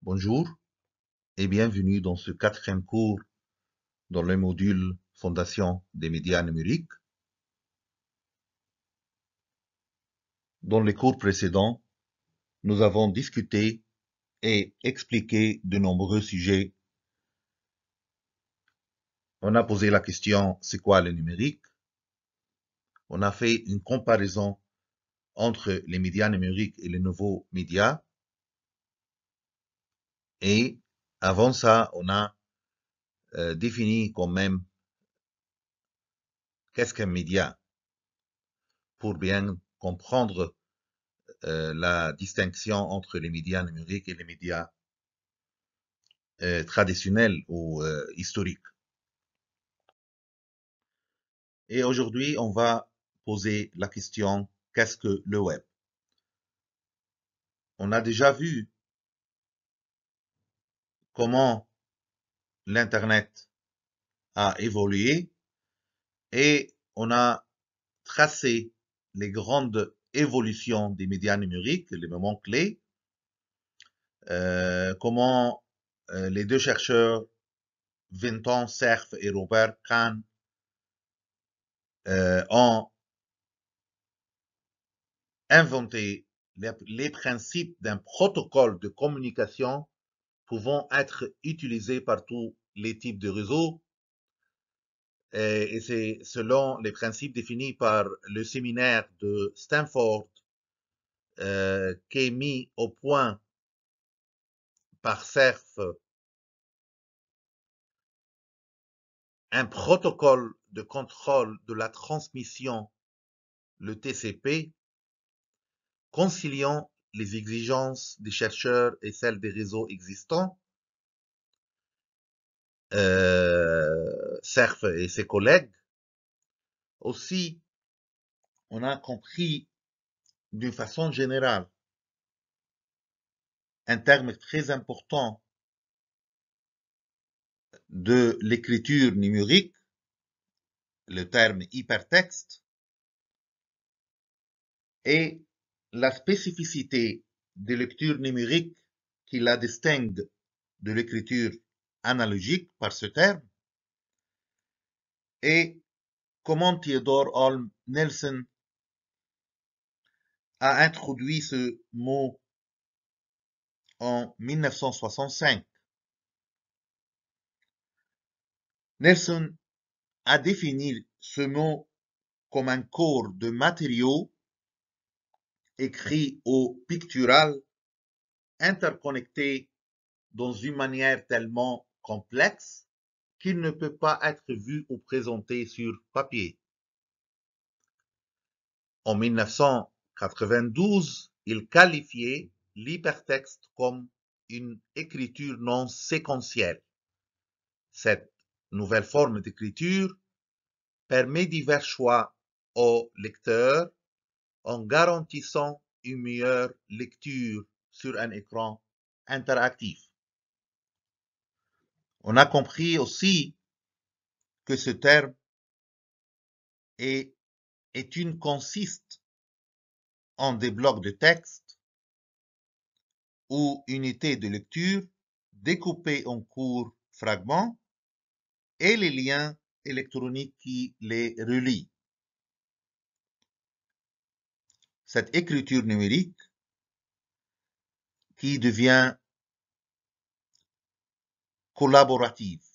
Bonjour et bienvenue dans ce quatrième cours dans le module Fondation des médias numériques. Dans les cours précédents, nous avons discuté et expliqué de nombreux sujets. On a posé la question, c'est quoi le numérique? On a fait une comparaison entre les médias numériques et les nouveaux médias. Et avant ça, on a défini quand même qu'est-ce qu'un média pour bien comprendre la distinction entre les médias numériques et les médias traditionnels ou historiques. Et aujourd'hui, on va poser la question, qu'est-ce que le web? On a déjà vu comment l'Internet a évolué et on a tracé les grandes évolutions des médias numériques, les moments clés, comment les deux chercheurs, Vinton Cerf et Robert Kahn, ont inventé les principes d'un protocole de communication pouvant être utilisés par tous les types de réseaux. Et c'est selon les principes définis par le séminaire de Stanford qui est mis au point par CERF un protocole de contrôle de la transmission, le TCP, conciliant les exigences des chercheurs et celles des réseaux existants. Cerf et ses collègues. Aussi, on a compris d'une façon générale un terme très important de l'écriture numérique, le terme hypertexte, et la spécificité de lecture numérique qui la distingue de l'écriture analogique par ce terme, et comment Theodore Holm Nelson a introduit ce mot en 1965. Nelson a défini ce mot comme un corps de matériaux écrits au pictural, interconnectés dans une manière tellement complexe qu'il ne peut pas être vu ou présenté sur papier. En 1992, il qualifiait l'hypertexte comme une écriture non séquentielle. Cette nouvelle forme d'écriture permet divers choix au lecteur en garantissant une meilleure lecture sur un écran interactif. On a compris aussi que ce terme consiste en des blocs de texte ou unités de lecture découpés en courts fragments et les liens électroniques qui les relient. Cette écriture numérique qui devient collaborative.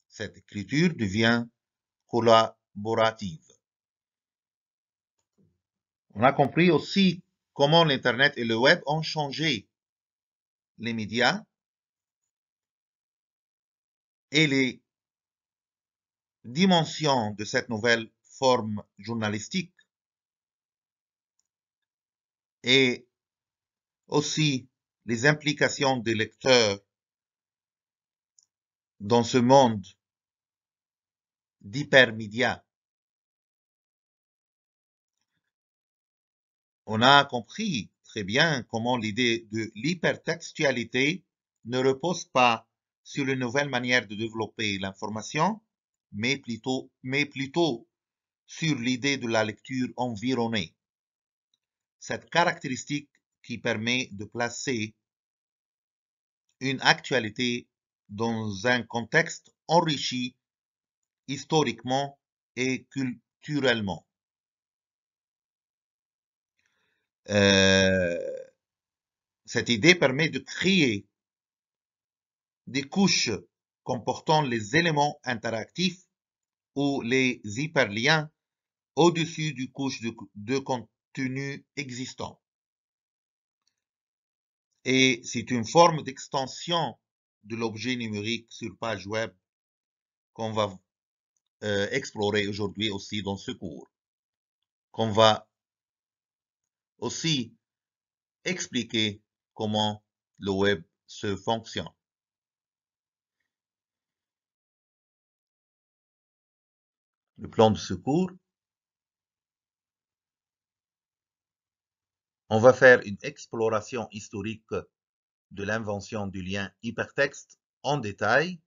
Cette écriture devient collaborative. On a compris aussi comment l'Internet et le web ont changé les médias et les dimensions de cette nouvelle forme journalistique et aussi les implications des lecteurs dans ce monde d'hypermédias. On a compris très bien comment l'idée de l'hypertextualité ne repose pas sur une nouvelle manière de développer l'information, mais plutôt sur l'idée de la lecture environnée. Cette caractéristique qui permet de placer une actualité dans un contexte enrichi historiquement et culturellement. Cette idée permet de créer des couches comportant les éléments interactifs ou les hyperliens au-dessus du couche de contenu existant. Et c'est une forme d'extension de l'objet numérique sur page web qu'on va explorer aujourd'hui aussi dans ce cours, qu'on va aussi expliquer comment le web se fonctionne. Le plan de ce cours, on va faire une exploration historique de l'invention du lien hypertexte en détail.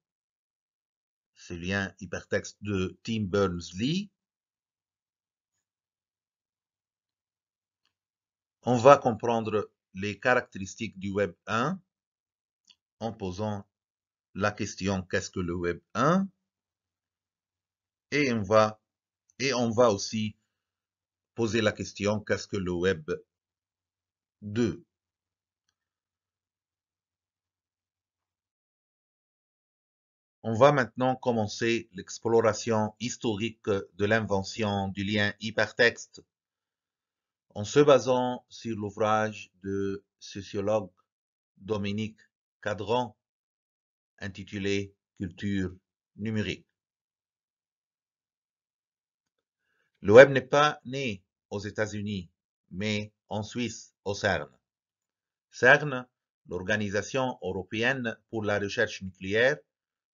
Ce lien hypertexte de Tim Berners-Lee. On va comprendre les caractéristiques du Web 1 en posant la question qu'est-ce que le Web 1 et on va aussi poser la question qu'est-ce que le Web 2. On va maintenant commencer l'exploration historique de l'invention du lien hypertexte en se basant sur l'ouvrage de sociologue Dominique Cadran intitulé Culture numérique. Le web n'est pas né aux États-Unis, mais en Suisse, au CERN. CERN, l'Organisation européenne pour la recherche nucléaire,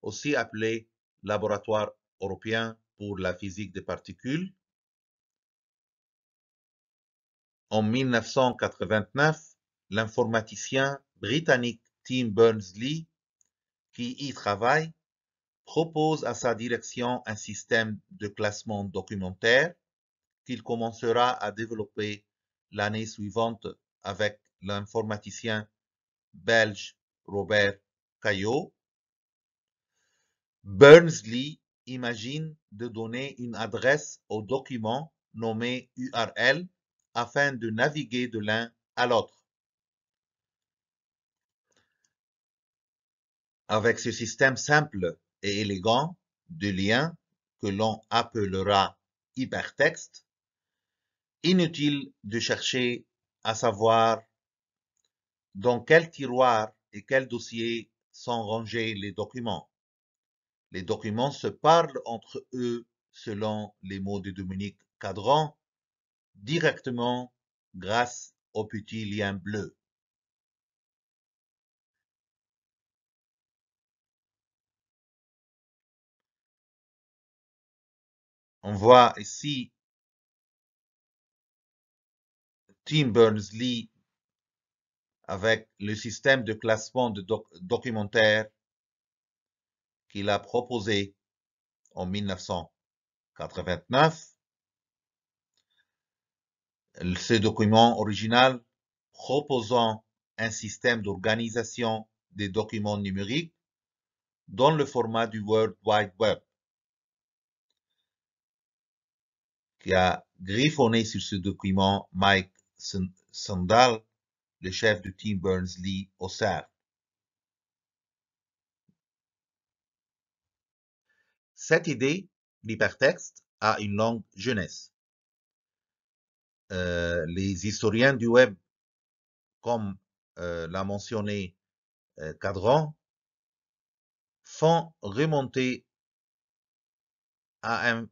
aussi appelée Laboratoire européen pour la physique des particules. En 1989, l'informaticien britannique Tim Berners-Lee, qui y travaille, propose à sa direction un système de classement documentaire qu'il commencera à développer l'année suivante avec l'informaticien belge Robert Caillot. Berners-Lee imagine de donner une adresse au document nommé URL afin de naviguer de l'un à l'autre. Avec ce système simple et élégant de liens que l'on appellera hypertexte, inutile de chercher à savoir dans quel tiroir et quel dossier sont rangés les documents. Les documents se parlent entre eux selon les mots de Dominique Cadran, directement grâce au petit lien bleu. On voit ici Tim Berners-Lee avec le système de classement de documentaire qu'il a proposé en 1989. Ce document original proposant un système d'organisation des documents numériques dans le format du World Wide Web, qui a griffonné sur ce document Mike Sandel, le chef de Tim Berners-Lee au CERN. Cette idée, l'hypertexte, a une longue jeunesse. Les historiens du web, comme l'a mentionné Cadran, font remonter à un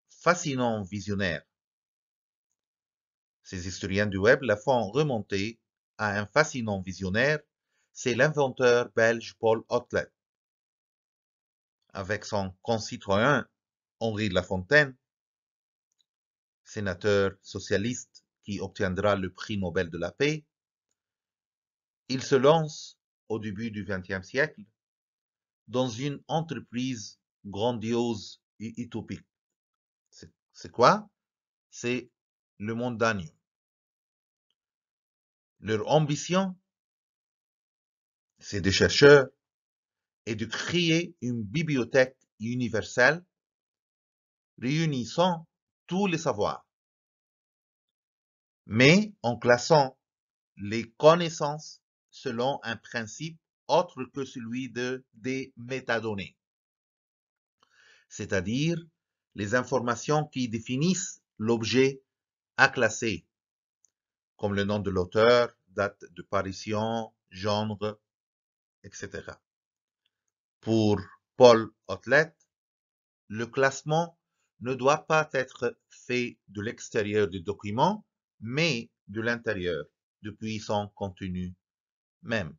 fascinant visionnaire. Ces historiens du web la font remonter à un fascinant visionnaire, c'est l'inventeur belge Paul Otlet. Avec son concitoyen Henri de La Fontaine, sénateur socialiste qui obtiendra le prix Nobel de la paix, il se lance au début du XXe siècle dans une entreprise grandiose et utopique. C'est quoi? C'est le Mondanium. Leur ambition, c'est des chercheurs, est de créer une bibliothèque universelle réunissant tous les savoirs, mais en classant les connaissances selon un principe autre que celui des métadonnées, c'est-à-dire les informations qui définissent l'objet à classer, comme le nom de l'auteur, date de parution, genre, etc. Pour Paul Otlet, le classement ne doit pas être fait de l'extérieur du document, mais de l'intérieur, depuis son contenu même.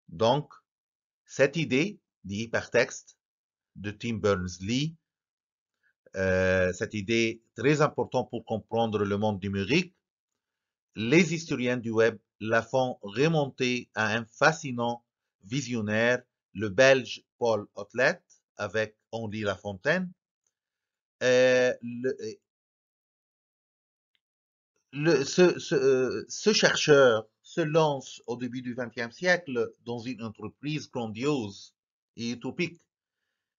Donc, cette idée d'hypertexte de Tim Berners-Lee, cette idée très importante pour comprendre le monde numérique, les historiens du web la font remonter à un fascinant visionnaire, le Belge Paul Otlet, avec Henri Lafontaine. Ce chercheur se lance au début du XXe siècle dans une entreprise grandiose et utopique.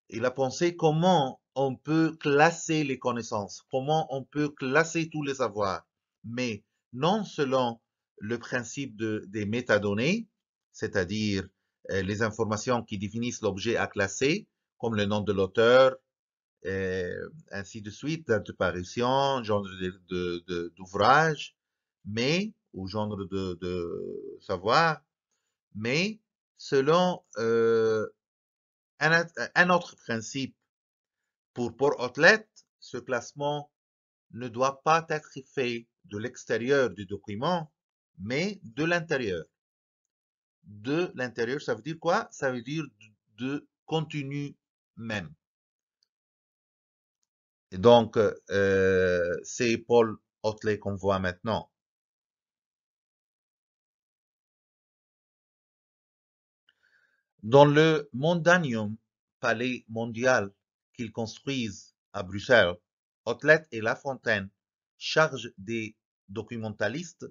Il a pensé comment on peut classer les connaissances, comment on peut classer tous les savoirs, mais non selon le principe des métadonnées, c'est-à-dire les informations qui définissent l'objet à classer, comme le nom de l'auteur, ainsi de suite, date de parution, genre d'ouvrage, mais, ou genre de savoir, mais selon un autre principe. Pour Port-Outlet, ce classement ne doit pas être fait de l'extérieur du document, mais de l'intérieur. De l'intérieur, ça veut dire quoi? Ça veut dire de contenu même. Et donc, c'est Paul Otlet qu'on voit maintenant. Dans le Mondanium, palais mondial qu'ils construisent à Bruxelles, Otlet et Lafontaine chargent des documentalistes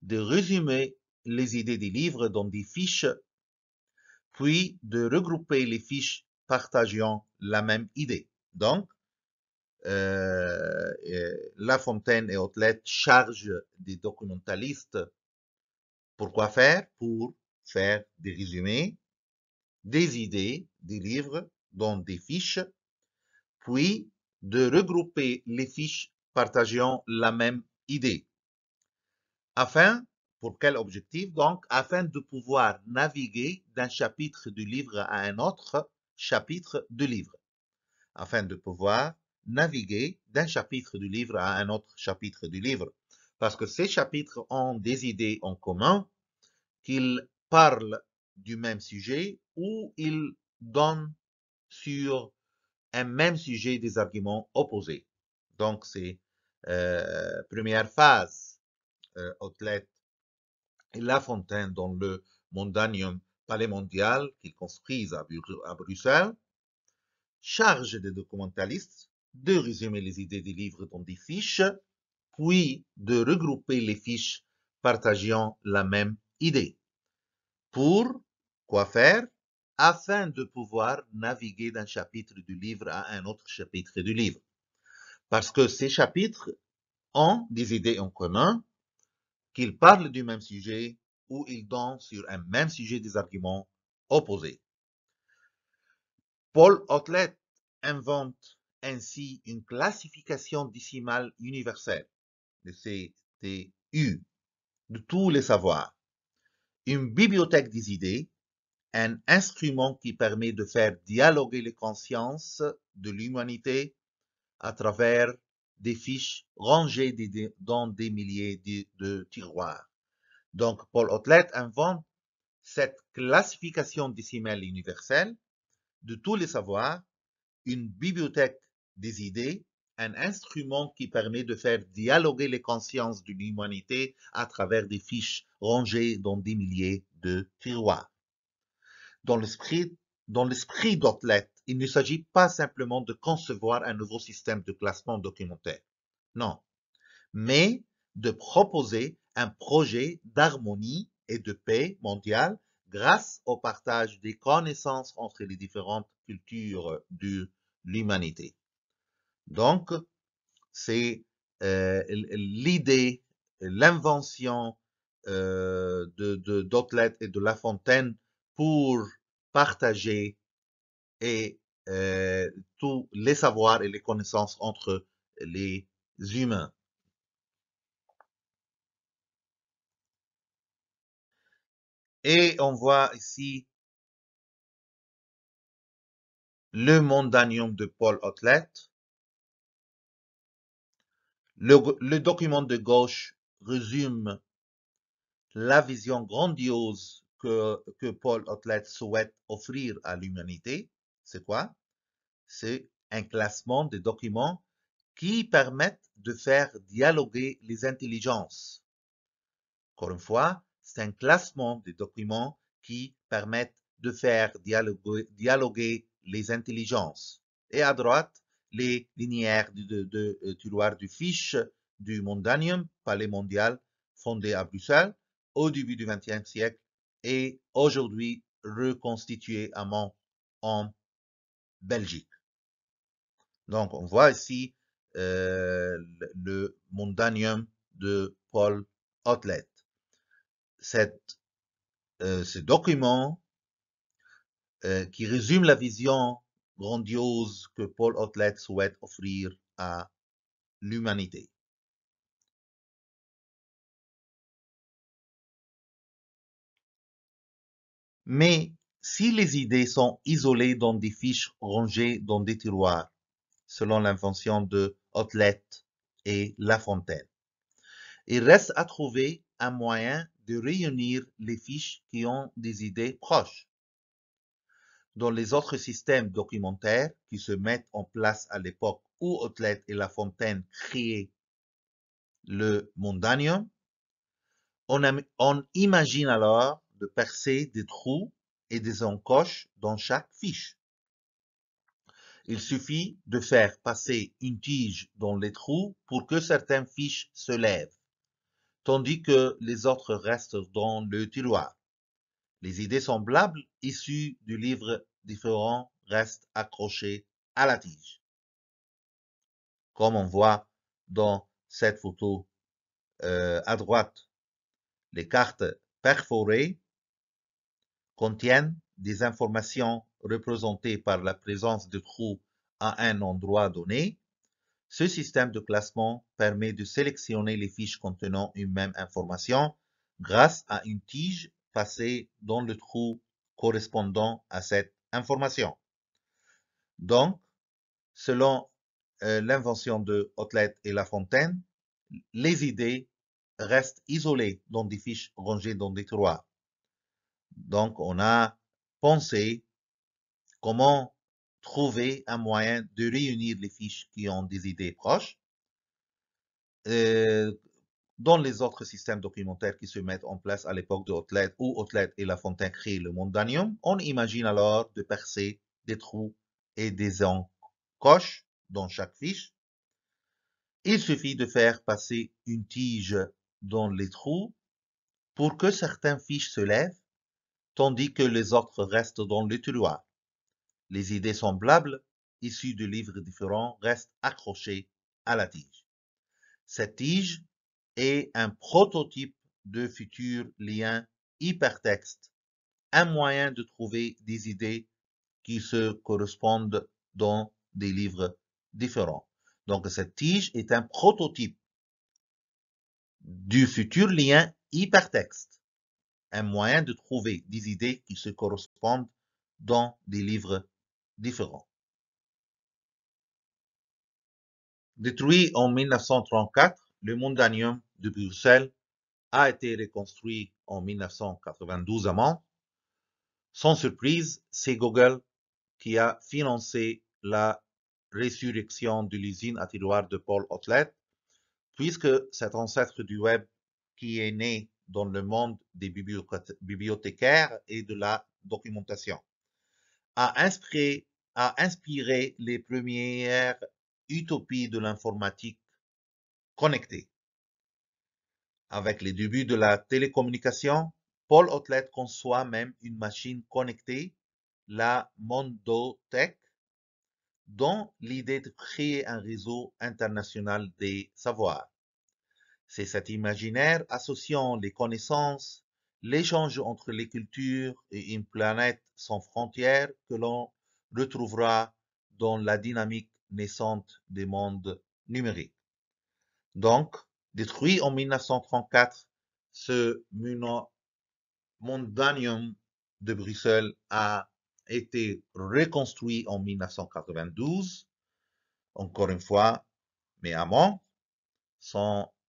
de résumer les idées des livres dans des fiches, puis de regrouper les fiches partageant la même idée. Donc, Lafontaine et Otlet chargent des documentalistes pour quoi faire? Pour faire des résumés, des idées, des livres dans des fiches, puis de regrouper les fiches partageant la même idée. Afin, pour quel objectif donc? Afin de pouvoir naviguer d'un chapitre du livre à un autre chapitre du livre. Afin de pouvoir naviguer d'un chapitre du livre à un autre chapitre du livre. Parce que ces chapitres ont des idées en commun, qu'ils parlent du même sujet ou ils donnent sur un même sujet des arguments opposés. Donc, c'est première phase, Outlet et Lafontaine dans le Mondanium Palais mondial qu'ils construisent à Bruxelles, charge des documentalistes de résumer les idées des livres dans des fiches, puis de regrouper les fiches partageant la même idée. Pour quoi faire? Afin de pouvoir naviguer d'un chapitre du livre à un autre chapitre du livre. Parce que ces chapitres ont des idées en commun, qu'ils parlent du même sujet ou ils donnent sur un même sujet des arguments opposés. Paul Otlet invente ainsi une classification décimale universelle, de CTU, de tous les savoirs, une bibliothèque des idées, un instrument qui permet de faire dialoguer les consciences de l'humanité à travers des fiches rangées dans des milliers de tiroirs. Donc, Paul Otlet invente cette classification décimale universelle de tous les savoirs, une bibliothèque des idées, un instrument qui permet de faire dialoguer les consciences de l'humanité à travers des fiches rangées dans des milliers de tiroirs. Dans l'esprit d'Otlet, il ne s'agit pas simplement de concevoir un nouveau système de classement documentaire. Non. Mais de proposer un projet d'harmonie et de paix mondiale grâce au partage des connaissances entre les différentes cultures de l'humanité. Donc, c'est l'idée, l'invention d'Otlet et de La Fontaine pour partager et tous les savoirs et les connaissances entre les humains. Et on voit ici le Mondanium de Paul Otlet. Le document de gauche résume la vision grandiose que Paul Otlet souhaite offrir à l'humanité. C'est quoi? C'est un classement de documents qui permettent de faire dialoguer les intelligences. Encore une fois, c'est un classement de documents qui permettent de faire dialoguer les intelligences. Et à droite, les linéaires de tiroir du fiche du Mondanium, palais mondial, fondé à Bruxelles au début du XXe siècle et aujourd'hui reconstitué à Mons en Belgique. Donc, on voit ici le Mondanium de Paul Otlet. Ce document qui résume la vision grandiose que Paul Otlet souhaite offrir à l'humanité. Mais si les idées sont isolées dans des fiches rangées dans des tiroirs, selon l'invention de Otlet et La Fontaine, il reste à trouver un moyen de réunir les fiches qui ont des idées proches. Dans les autres systèmes documentaires qui se mettent en place à l'époque où Otlet et La Fontaine créaient le Mondanium, on imagine alors de percer des trous et des encoches dans chaque fiche. Il suffit de faire passer une tige dans les trous pour que certaines fiches se lèvent, tandis que les autres restent dans le tiroir. Les idées semblables issues du livre différent restent accrochées à la tige. Comme on voit dans cette photo à droite, les cartes perforées contiennent des informations représentées par la présence de trous à un endroit donné. Ce système de classement permet de sélectionner les fiches contenant une même information grâce à une tige passée dans le trou correspondant à cette information. Donc, selon l'invention de Otlet et La Fontaine, les idées restent isolées dans des fiches rangées dans des tiroirs. Donc, on a pensé comment trouver un moyen de réunir les fiches qui ont des idées proches. Dans les autres systèmes documentaires qui se mettent en place à l'époque de Otlet, où Otlet et La Fontaine créent le Mondanium, on imagine alors de percer des trous et des encoches dans chaque fiche. Il suffit de faire passer une tige dans les trous pour que certaines fiches se lèvent, tandis que les autres restent dans le tiroir. Les idées semblables, issues de livres différents, restent accrochées à la tige. Cette tige est un prototype de futur lien hypertexte, un moyen de trouver des idées qui se correspondent dans des livres différents. Donc, cette tige est un prototype du futur lien hypertexte, un moyen de trouver des idées qui se correspondent dans des livres différents. Détruit en 1934, le Mondanium de Bruxelles a été reconstruit en 1992 à Mons. Sans surprise, c'est Google qui a financé la résurrection de l'usine à tiroir de Paul Otlet, puisque cet ancêtre du web qui est né dans le monde des bibliothécaires et de la documentation a inspiré les premières utopies de l'informatique connectée. Avec les débuts de la télécommunication, Paul Otlet conçoit même une machine connectée, la Mondotech, dont l'idée de créer un réseau international des savoirs. C'est cet imaginaire associant les connaissances, l'échange entre les cultures et une planète sans frontières que l'on retrouvera dans la dynamique naissante des mondes numériques. Donc, détruit en 1934, ce Mondanium de Bruxelles a été reconstruit en 1992, encore une fois, mais avant,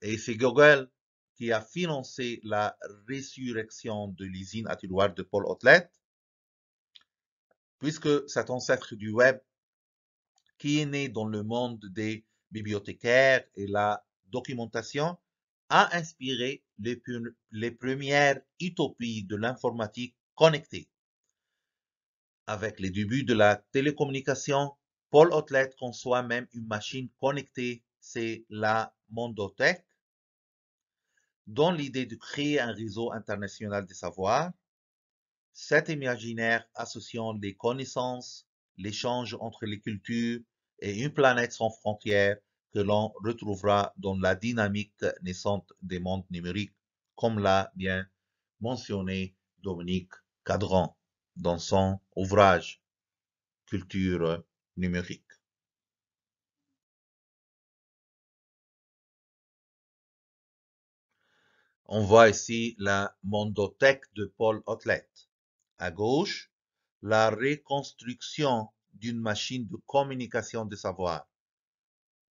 et c'est Google qui a financé la résurrection de l'usine à tiroir de Paul Otlet, puisque cet ancêtre du web, qui est né dans le monde des bibliothécaires et la documentation, a inspiré les premières utopies de l'informatique connectée. Avec les débuts de la télécommunication, Paul Otlet conçoit même une machine connectée, c'est la Mondotech, dont l'idée de créer un réseau international des savoirs. Cet imaginaire associant les connaissances, l'échange entre les cultures et une planète sans frontières que l'on retrouvera dans la dynamique naissante des mondes numériques, comme l'a bien mentionné Dominique Cadran dans son ouvrage Culture numérique. On voit ici la Mondotech de Paul Otlet. À gauche, la reconstruction d'une machine de communication de savoir.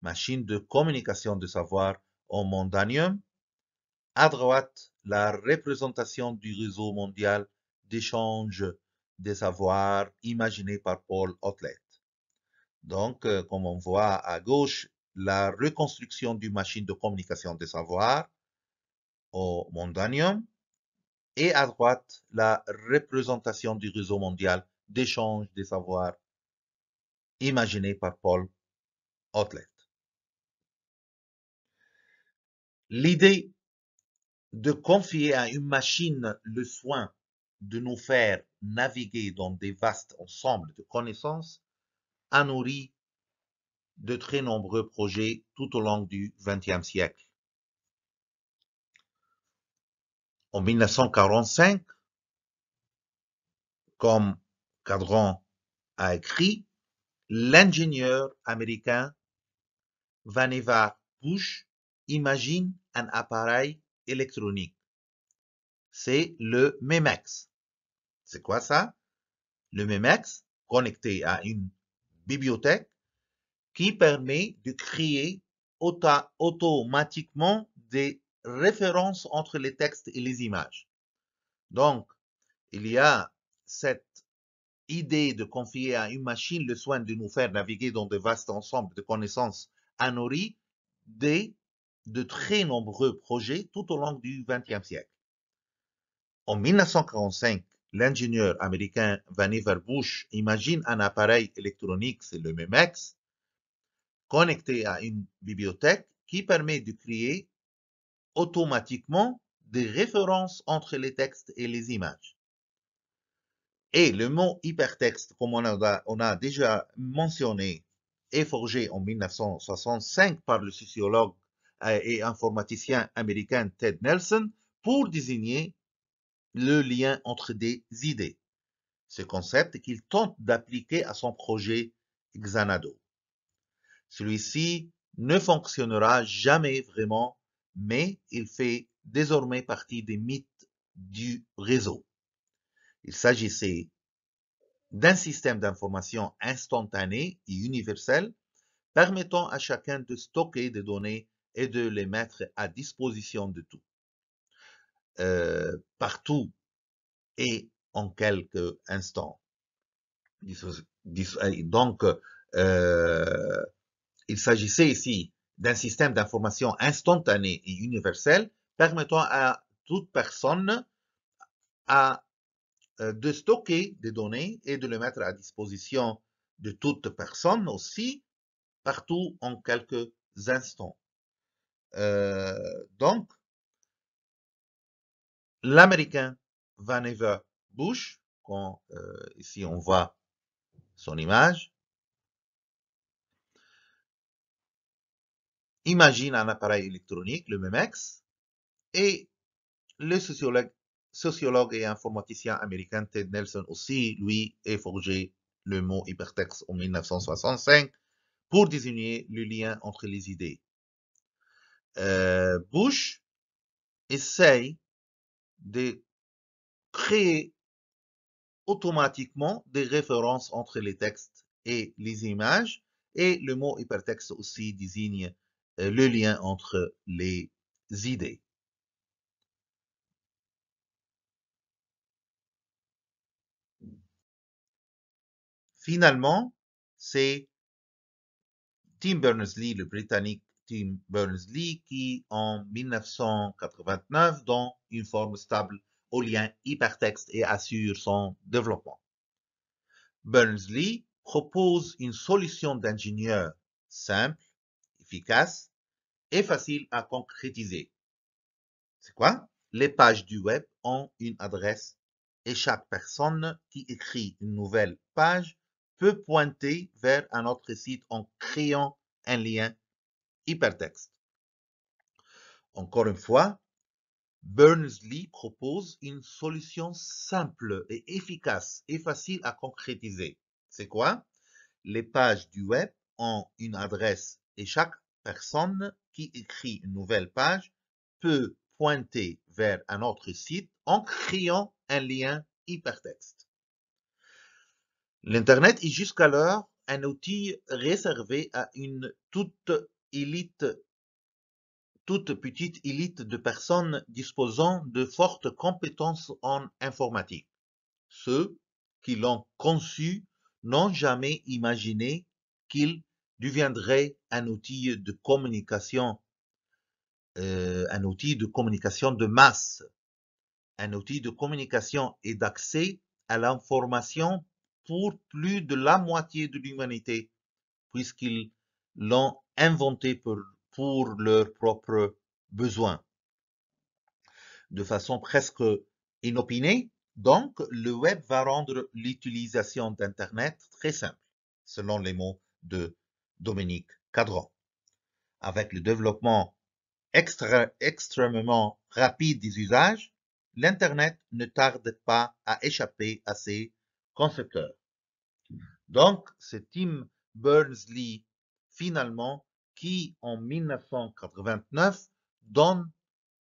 Machine de communication de savoir en mondanium. À droite, la représentation du réseau mondial d'échange des savoirs imaginé par Paul Otlet. Donc, comme on voit à gauche, la reconstruction d'une machine de communication des savoirs au mondanium, et à droite, la représentation du réseau mondial d'échange des savoirs imaginé par Paul Otlet. L'idée de confier à une machine le soin de nous faire naviguer dans des vastes ensembles de connaissances a nourri de très nombreux projets tout au long du XXe siècle. En 1945, comme Cadran a écrit, l'ingénieur américain Vannevar Bush imagine un appareil électronique. C'est le MEMEX. C'est quoi ça? Le MEMEX, connecté à une bibliothèque, qui permet de créer automatiquement des références entre les textes et les images. Donc, il y a cette idée de confier à une machine le soin de nous faire naviguer dans de vastes ensembles de connaissances a nourri de très nombreux projets tout au long du XXe siècle. En 1945, l'ingénieur américain Vannevar Bush imagine un appareil électronique, c'est le MEMEX, connecté à une bibliothèque qui permet de créer automatiquement des références entre les textes et les images. Et le mot hypertexte, comme on a déjà mentionné, est forgé en 1965 par le sociologue et informaticien américain Ted Nelson pour désigner le lien entre des idées. Ce concept qu'il tente d'appliquer à son projet Xanadu. Celui-ci ne fonctionnera jamais vraiment, mais il fait désormais partie des mythes du réseau. Il s'agissait d'un système d'information instantané et universel permettant à chacun de stocker des données et de les mettre à disposition de tout, partout et en quelques instants. Donc, il s'agissait ici d'un système d'information instantané et universel permettant à toute personne de stocker des données et de les mettre à disposition de toute personne aussi, partout en quelques instants. Donc, l'Américain Vannevar Bush, ici on voit son image. Imagine un appareil électronique, le MEMEX, et le sociologue et informaticien américain Ted Nelson aussi, lui, a forgé le mot hypertexte en 1965 pour désigner le lien entre les idées. Bush essaye de créer automatiquement des références entre les textes et les images, et le mot hypertexte aussi désigne le lien entre les idées. Finalement, c'est Tim Berners-Lee, le Britannique Tim Berners-Lee, qui en 1989 donne une forme stable au lien hypertexte et assure son développement. Berners-Lee propose une solution d'ingénieur simple, efficace et facile à concrétiser. C'est quoi? Les pages du web ont une adresse et chaque personne qui écrit une nouvelle page peut pointer vers un autre site en créant un lien hypertexte. Encore une fois, Berners-Lee propose une solution simple et efficace et facile à concrétiser. C'est quoi? Les pages du web ont une adresse et chaque personne qui écrit une nouvelle page peut pointer vers un autre site en créant un lien hypertexte. L'Internet est jusqu'alors un outil réservé à une toute petite élite de personnes disposant de fortes compétences en informatique. Ceux qui l'ont conçu n'ont jamais imaginé qu'il deviendrait un outil de communication de masse, un outil de communication et d'accès à l'information pour plus de la moitié de l'humanité, puisqu'ils l'ont inventé pour leurs propres besoins. De façon presque inopinée, donc, le web va rendre l'utilisation d'Internet très simple, selon les mots de Dominique Cadran. Avec le développement extrêmement rapide des usages, l'Internet ne tarde pas à échapper à ses concepteurs. Donc, c'est Tim Berners-Lee, finalement, qui, en 1989, donne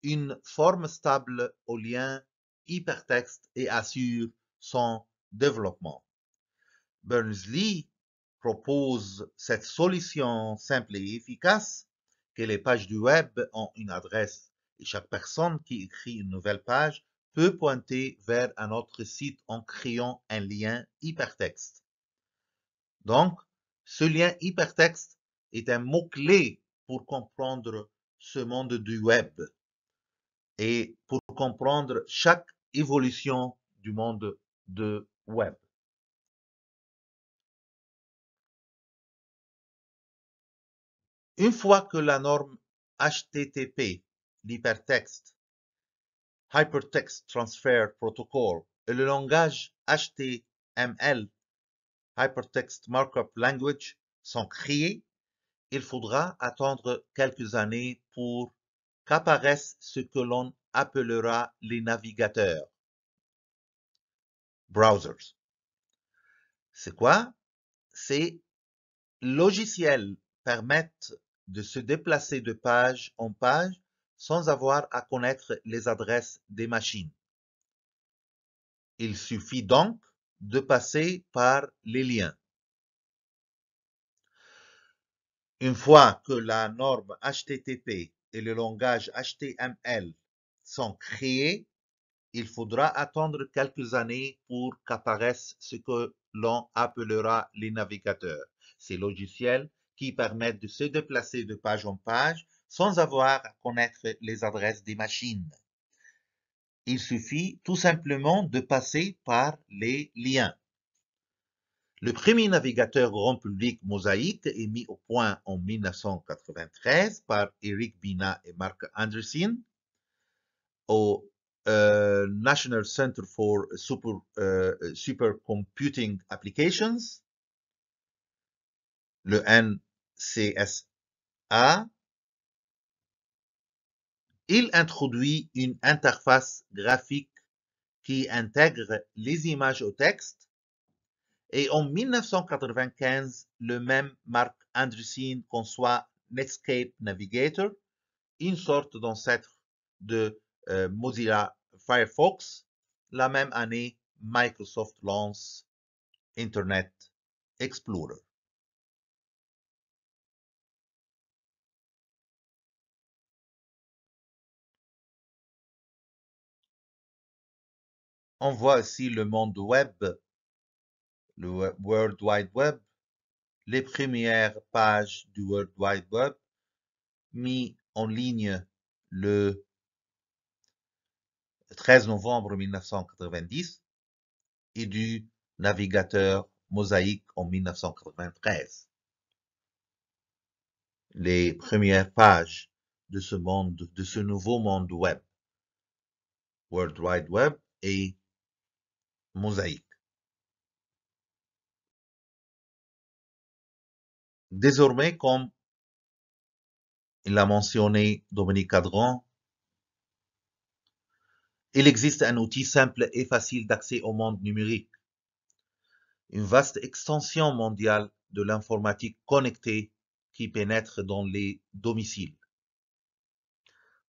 une forme stable au lien hypertexte et assure son développement. Berners-Lee propose cette solution simple et efficace que les pages du web ont une adresse et chaque personne qui écrit une nouvelle page peut pointer vers un autre site en créant un lien hypertexte. Donc, ce lien hypertexte est un mot-clé pour comprendre ce monde du web et pour comprendre chaque évolution du monde de web. Une fois que la norme HTTP, l'hypertexte, Hypertext Transfer Protocol, et le langage HTML, Hypertext Markup Language, sont créés, il faudra attendre quelques années pour qu'apparaissent ce que l'on appellera les navigateurs, browsers. C'est quoi? Ces logiciels permettent de se déplacer de page en page sans avoir à connaître les adresses des machines. Il suffit donc de passer par les liens. Une fois que la norme HTTP et le langage HTML sont créés, il faudra attendre quelques années pour qu'apparaissent ce que l'on appellera les navigateurs, ces logiciels qui permettent de se déplacer de page en page sans avoir à connaître les adresses des machines. Il suffit tout simplement de passer par les liens. Le premier navigateur grand public Mosaic est mis au point en 1993 par Eric Bina et Mark Anderson. Au National Center for Supercomputing Applications, le NCSA. Il introduit une interface graphique qui intègre les images au texte. Et en 1995, le même Marc Andreessen conçoit Netscape Navigator, une sorte d'ancêtre de Mozilla Firefox. La même année, Microsoft lance Internet Explorer. On voit ici le monde web, le World Wide Web, les premières pages du World Wide Web mis en ligne le 13 novembre 1990 et du navigateur Mosaic en 1993. Les premières pages de ce monde, de ce nouveau monde web, World Wide Web et Mosaic. Désormais, comme il l'a mentionné Dominique Cadran, il existe un outil simple et facile d'accès au monde numérique, une vaste extension mondiale de l'informatique connectée qui pénètre dans les domiciles.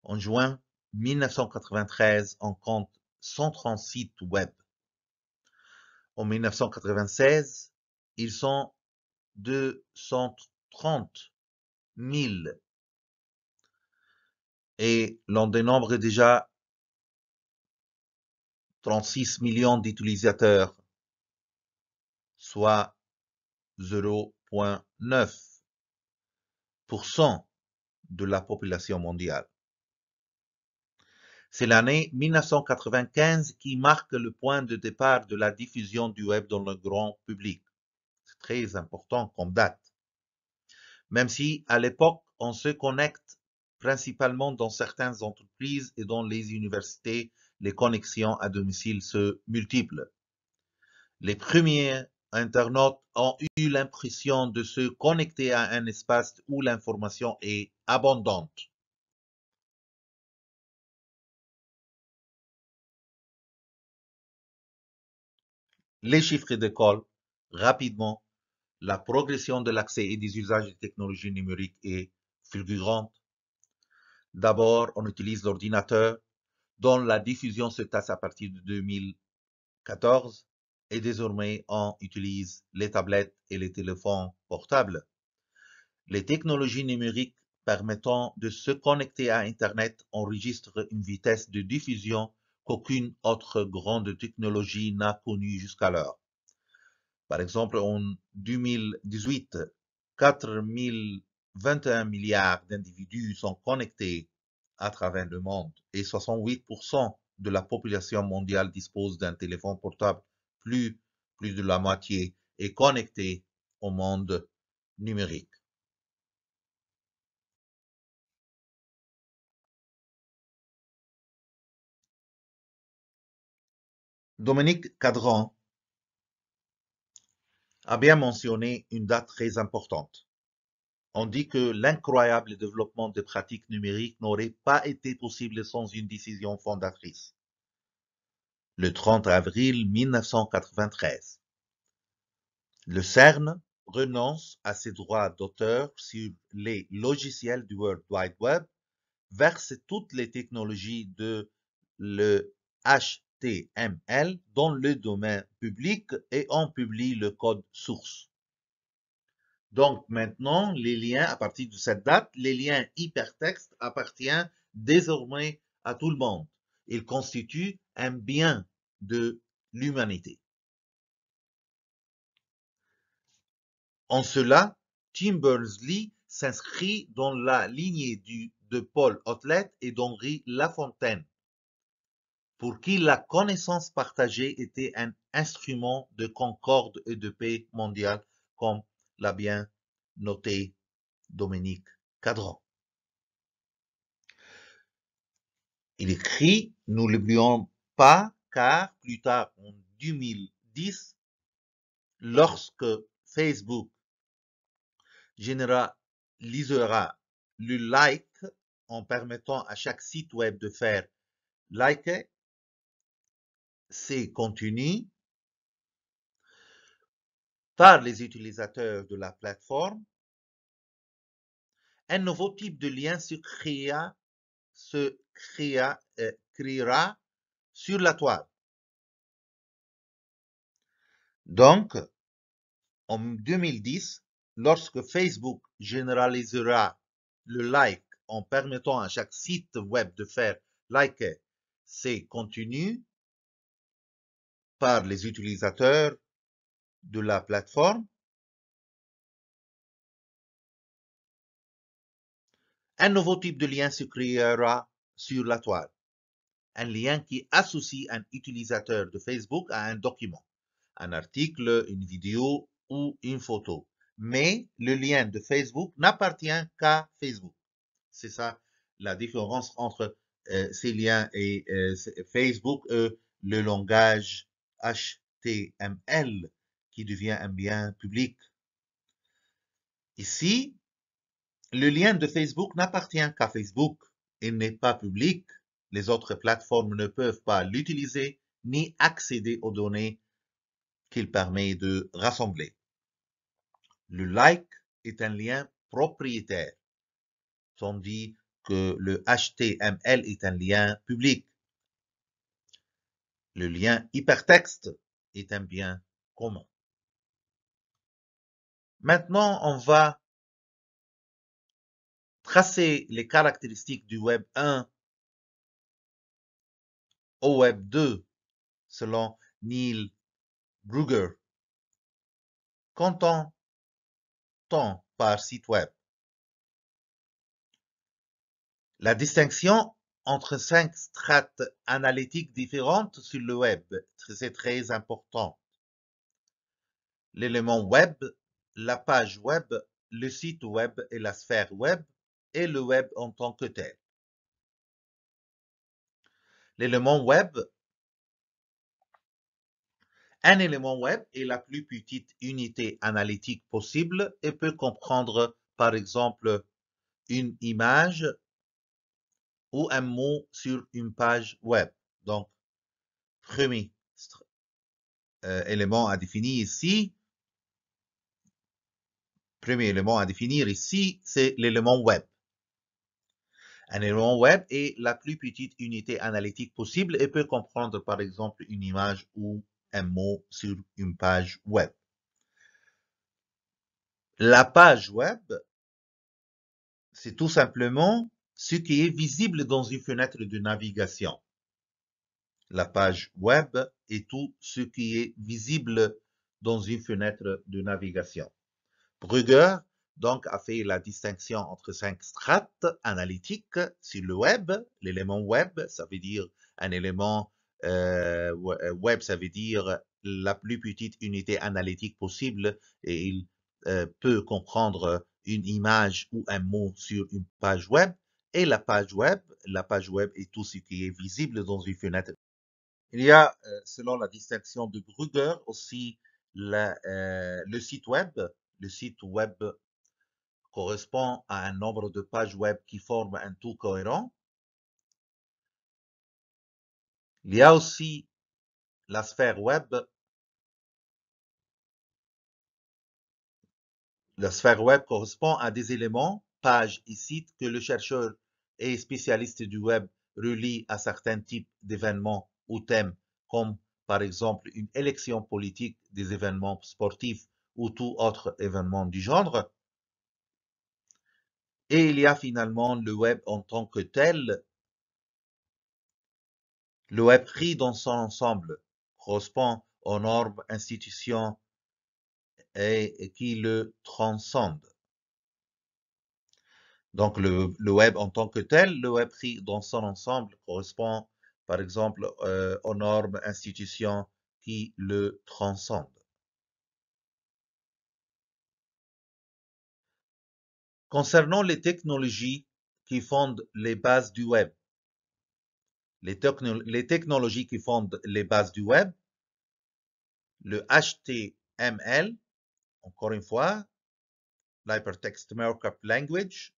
En juin 1993, on compte 130 sites web. En 1996, ils sont 230 000 et l'on dénombre déjà 36 millions d'utilisateurs, soit 0,9% de la population mondiale. C'est l'année 1995 qui marque le point de départ de la diffusion du web dans le grand public. C'est très important comme date. Même si, à l'époque, on se connecte principalement dans certaines entreprises et dans les universités, les connexions à domicile se multiplient. Les premiers internautes ont eu l'impression de se connecter à un espace où l'information est abondante. Les chiffres d'école, rapidement, la progression de l'accès et des usages des technologies numériques est fulgurante. D'abord, on utilise l'ordinateur, dont la diffusion se tasse à partir de 2014, et désormais, on utilise les tablettes et les téléphones portables. Les technologies numériques permettant de se connecter à Internet enregistrent une vitesse de diffusion qu'aucune autre grande technologie n'a connue jusqu'alors. Par exemple, en 2018, 4,021 milliards d'individus sont connectés à travers le monde et 68% de la population mondiale dispose d'un téléphone portable. Plus de la moitié est connectée au monde numérique. Dominique Cadran a bien mentionné une date très importante. On dit que l'incroyable développement des pratiques numériques n'aurait pas été possible sans une décision fondatrice. Le 30 avril 1993, le CERN renonce à ses droits d'auteur sur les logiciels du World Wide Web, verse toutes les technologies de le HTML dans le domaine public et on publie le code source. Donc maintenant, les liens, à partir de cette date, les liens hypertextes appartiennent désormais à tout le monde. Ils constituent un bien de l'humanité. En cela, Tim Berners-Lee s'inscrit dans la lignée de Paul Otlet et d'Henri Lafontaine, pour qui la connaissance partagée était un instrument de concorde et de paix mondiale, comme l'a bien noté Dominique Cadran. Il écrit, nous l'oublions pas, car plus tard, en 2010, lorsque Facebook généralisera le like en permettant à chaque site web de faire liker ses contenus par les utilisateurs de la plateforme, un nouveau type de lien créera sur la toile. Donc, en 2010, lorsque Facebook généralisera le like en permettant à chaque site web de faire liker ses contenus par les utilisateurs de la plateforme, un nouveau type de lien se créera sur la toile. Un lien qui associe un utilisateur de Facebook à un document, un article, une vidéo ou une photo. Mais le lien de Facebook n'appartient qu'à Facebook. C'est ça la différence entre ces liens et Facebook, le langage HTML qui devient un bien public. Ici, le lien de Facebook n'appartient qu'à Facebook. Il n'est pas public. Les autres plateformes ne peuvent pas l'utiliser ni accéder aux données qu'il permet de rassembler. Le like est un lien propriétaire, tandis que le HTML est un lien public. Le lien hypertexte est un bien commun. Maintenant, on va tracer les caractéristiques du Web 1 au Web 2 selon Neil Brugger. Qu'entend-on par site web? La distinction entre 5 strates analytiques différentes sur le web, c'est très important. L'élément web, la page web, le site web et la sphère web, et le web en tant que tel. L'élément web, un élément web est la plus petite unité analytique possible et peut comprendre, par exemple, une image ou un mot sur une page web. Donc, premier élément à définir ici, premier élément à définir ici, c'est l'élément web. Un élément web est la plus petite unité analytique possible et peut comprendre par exemple une image ou un mot sur une page web. La page web, c'est tout simplement ce qui est visible dans une fenêtre de navigation. La page web est tout ce qui est visible dans une fenêtre de navigation. Brugger donc a fait la distinction entre 5 strates analytiques sur le web. L'élément web, ça veut dire un élément web, ça veut dire la plus petite unité analytique possible et il peut comprendre une image ou un mot sur une page web. Et la page web est tout ce qui est visible dans une fenêtre. Il y a, selon la distinction de Brugger, aussi le site web. Le site web correspond à un nombre de pages web qui forment un tout cohérent. Il y a aussi la sphère web. La sphère web correspond à des éléments, pages et sites que le chercheur et spécialiste du web relie à certains types d'événements ou thèmes, comme par exemple une élection politique, des événements sportifs ou tout autre événement du genre. Et il y a finalement le web en tant que tel. Le web pris dans son ensemble correspond aux normes, institutions et qui le transcendent. Donc le web en tant que tel, le web pris dans son ensemble correspond par exemple aux normes, institutions qui le transcendent. Concernant les technologies qui fondent les bases du web, les technologies qui fondent les bases du web, le HTML, encore une fois, l'Hypertext Markup Language,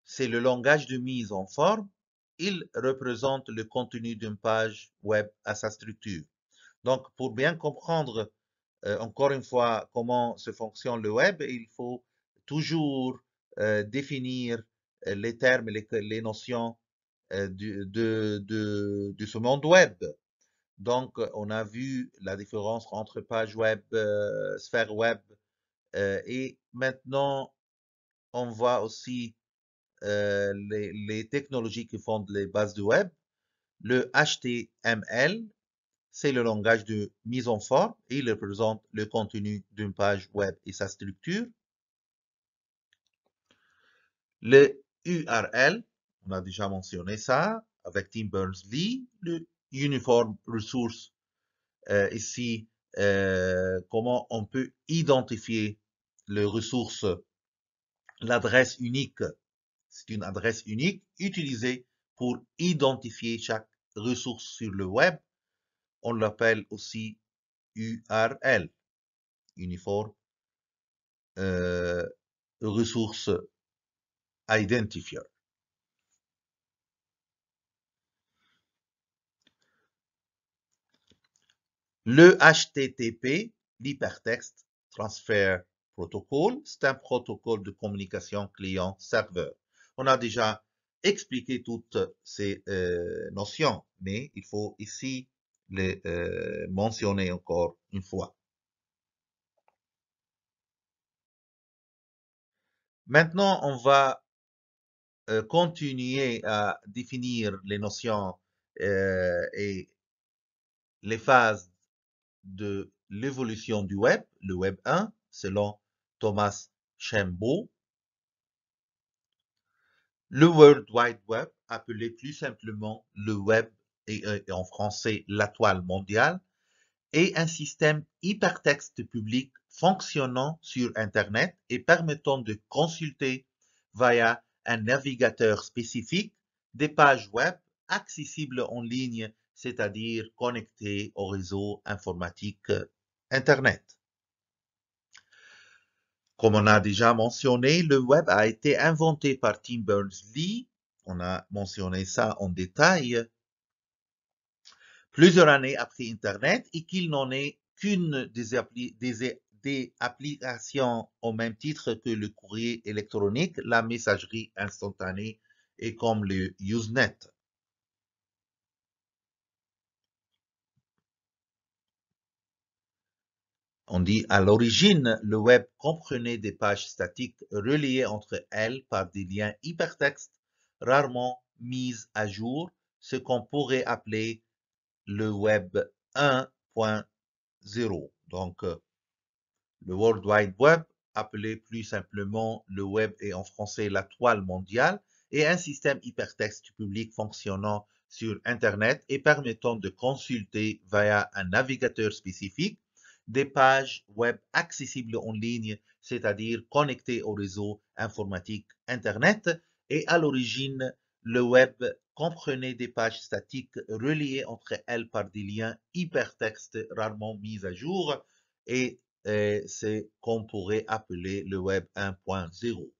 c'est le langage de mise en forme. Il représente le contenu d'une page web à sa structure. Donc, pour bien comprendre, encore une fois, comment se fonctionne le web, il faut toujours définir les termes, les notions de ce monde web. Donc, on a vu la différence entre page web, sphère web, et maintenant, on voit aussi les technologies qui fondent les bases du web. Le HTML, c'est le langage de mise en forme et il représente le contenu d'une page web et sa structure. Le URL, on a déjà mentionné ça avec Tim Berners-Lee, le Uniform Resource, ici, comment on peut identifier les ressources, l'adresse unique, c'est une adresse unique utilisée pour identifier chaque ressource sur le web. On l'appelle aussi URL, Uniform Resource Identifier. Le HTTP, l'Hypertext Transfer Protocol, c'est un protocole de communication client-serveur. On a déjà expliqué toutes ces notions, mais il faut ici les mentionner encore une fois. Maintenant, on va continuer à définir les notions et les phases de l'évolution du web, le web 1, selon Thomas Shambaugh. Le World Wide Web, appelé plus simplement le web et en français la toile mondiale, est un système hypertexte public fonctionnant sur Internet et permettant de consulter via un navigateur spécifique des pages web accessibles en ligne, c'est-à-dire connectées au réseau informatique Internet. Comme on a déjà mentionné, le web a été inventé par Tim Berners-Lee. On a mentionné ça en détail plusieurs années après Internet et qu'il n'en est qu'une des applications au même titre que le courrier électronique, la messagerie instantanée et comme le Usenet. On dit à l'origine, le web comprenait des pages statiques reliées entre elles par des liens hypertextes rarement mises à jour, ce qu'on pourrait appeler le web 1.0. Donc, le World Wide Web, appelé plus simplement le web et en français la toile mondiale, est un système hypertexte public fonctionnant sur Internet et permettant de consulter via un navigateur spécifique des pages web accessibles en ligne, c'est-à-dire connectées au réseau informatique Internet. Et à l'origine, le web comprenait des pages statiques reliées entre elles par des liens hypertextes rarement mis à jour et c'est qu'on pourrait appeler le web 1.0.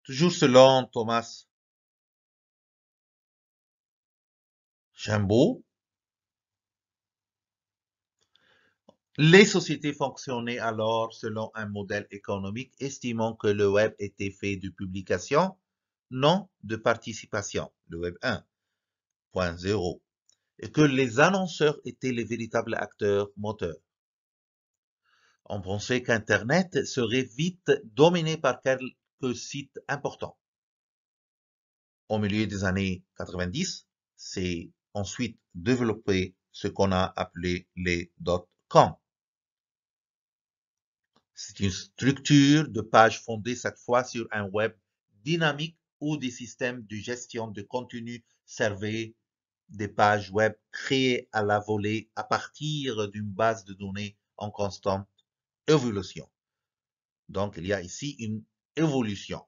Toujours selon Thomas Shambaugh, les sociétés fonctionnaient alors selon un modèle économique estimant que le web était fait de publication, non de participation, le web 1.0, et que les annonceurs étaient les véritables acteurs moteurs. On pensait qu'Internet serait vite dominé par quelques sites importants. Au milieu des années 90, c'est ensuite développé ce qu'on a appelé les .com. C'est une structure de page fondée cette fois sur un web dynamique où des systèmes de gestion de contenu servaient des pages web créées à la volée à partir d'une base de données en constante évolution. Donc, il y a ici une évolution.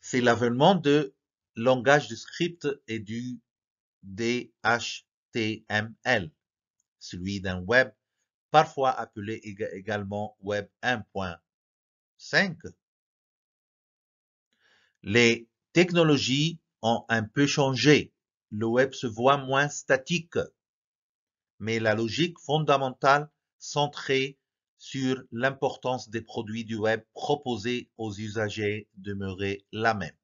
C'est l'avènement de langage de script et du DHTML, celui d'un web, parfois appelé également Web 1.5. Les technologies ont un peu changé. Le web se voit moins statique, mais la logique fondamentale centrée sur l'importance des produits du web proposés aux usagers demeurait la même.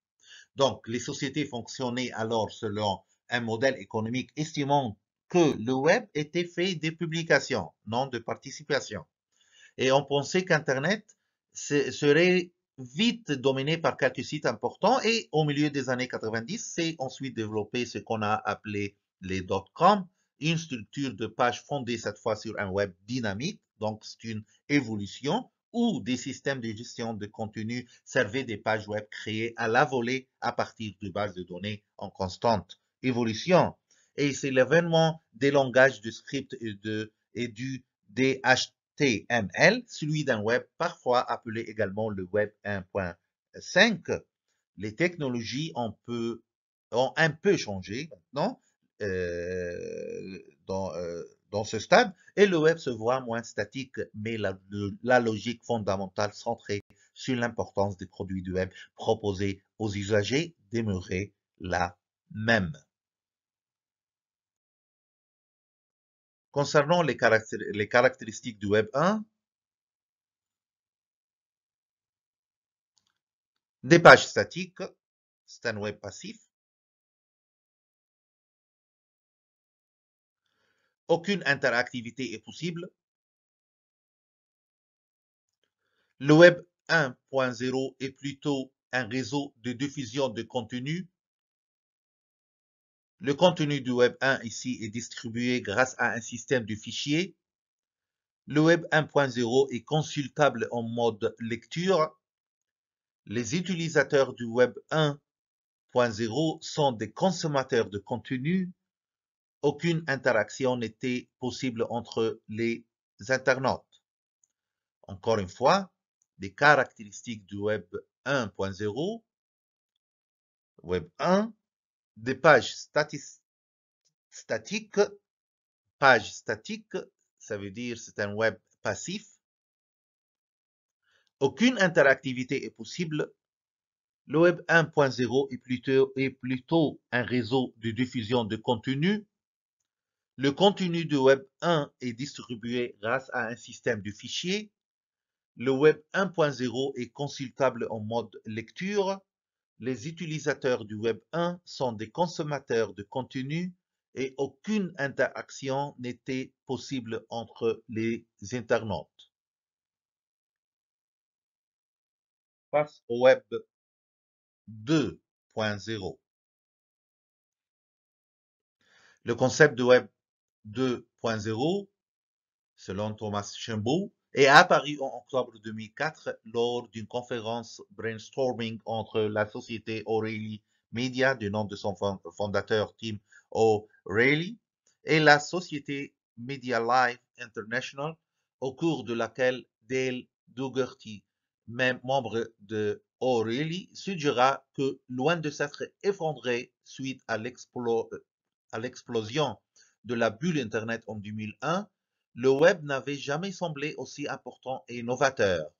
Donc, les sociétés fonctionnaient alors selon un modèle économique estimant que le web était fait de publications, non de participation. Et on pensait qu'Internet serait vite dominé par quelques sites importants et au milieu des années 90, c'est ensuite développé ce qu'on a appelé les .com, une structure de page fondée cette fois sur un web dynamique, donc c'est une évolution où des systèmes de gestion de contenu servaient des pages web créées à la volée à partir de bases de données en constante évolution. Et c'est l'avènement des langages de script et du DHTML, celui d'un web parfois appelé également le web 1.5. Les technologies ont un peu changé maintenant dans ce stade et le web se voit moins statique, mais la logique fondamentale centrée sur l'importance des produits du web proposés aux usagers demeurait la même. Concernant les caractéristiques du Web 1, des pages statiques, c'est un web passif. Aucune interactivité est possible. Le Web 1.0 est plutôt un réseau de diffusion de contenu. Le contenu du Web 1 ici est distribué grâce à un système de fichiers. Le Web 1.0 est consultable en mode lecture. Les utilisateurs du Web 1.0 sont des consommateurs de contenu. Aucune interaction n'était possible entre les internautes. Encore une fois, des caractéristiques du Web 1.0, Web 1, des pages statiques. Page statique, ça veut dire c'est un web passif. Aucune interactivité est possible. Le Web 1.0 est plutôt un réseau de diffusion de contenu. Le contenu du Web 1 est distribué grâce à un système de fichiers. Le Web 1.0 est consultable en mode lecture. Les utilisateurs du Web 1 sont des consommateurs de contenu et aucune interaction n'était possible entre les internautes. Face au Web 2.0. Le concept de Web 2.0, selon Thomas Shambo, est apparu en octobre 2004 lors d'une conférence brainstorming entre la société O'Reilly Media, du nom de son fondateur Tim O'Reilly, et la société Media Live International, au cours de laquelle Dale Dougherty, même membre de O'Reilly, suggéra que, loin de s'être effondré suite à l'explosion de la bulle Internet en 2001, le web n'avait jamais semblé aussi important et novateur.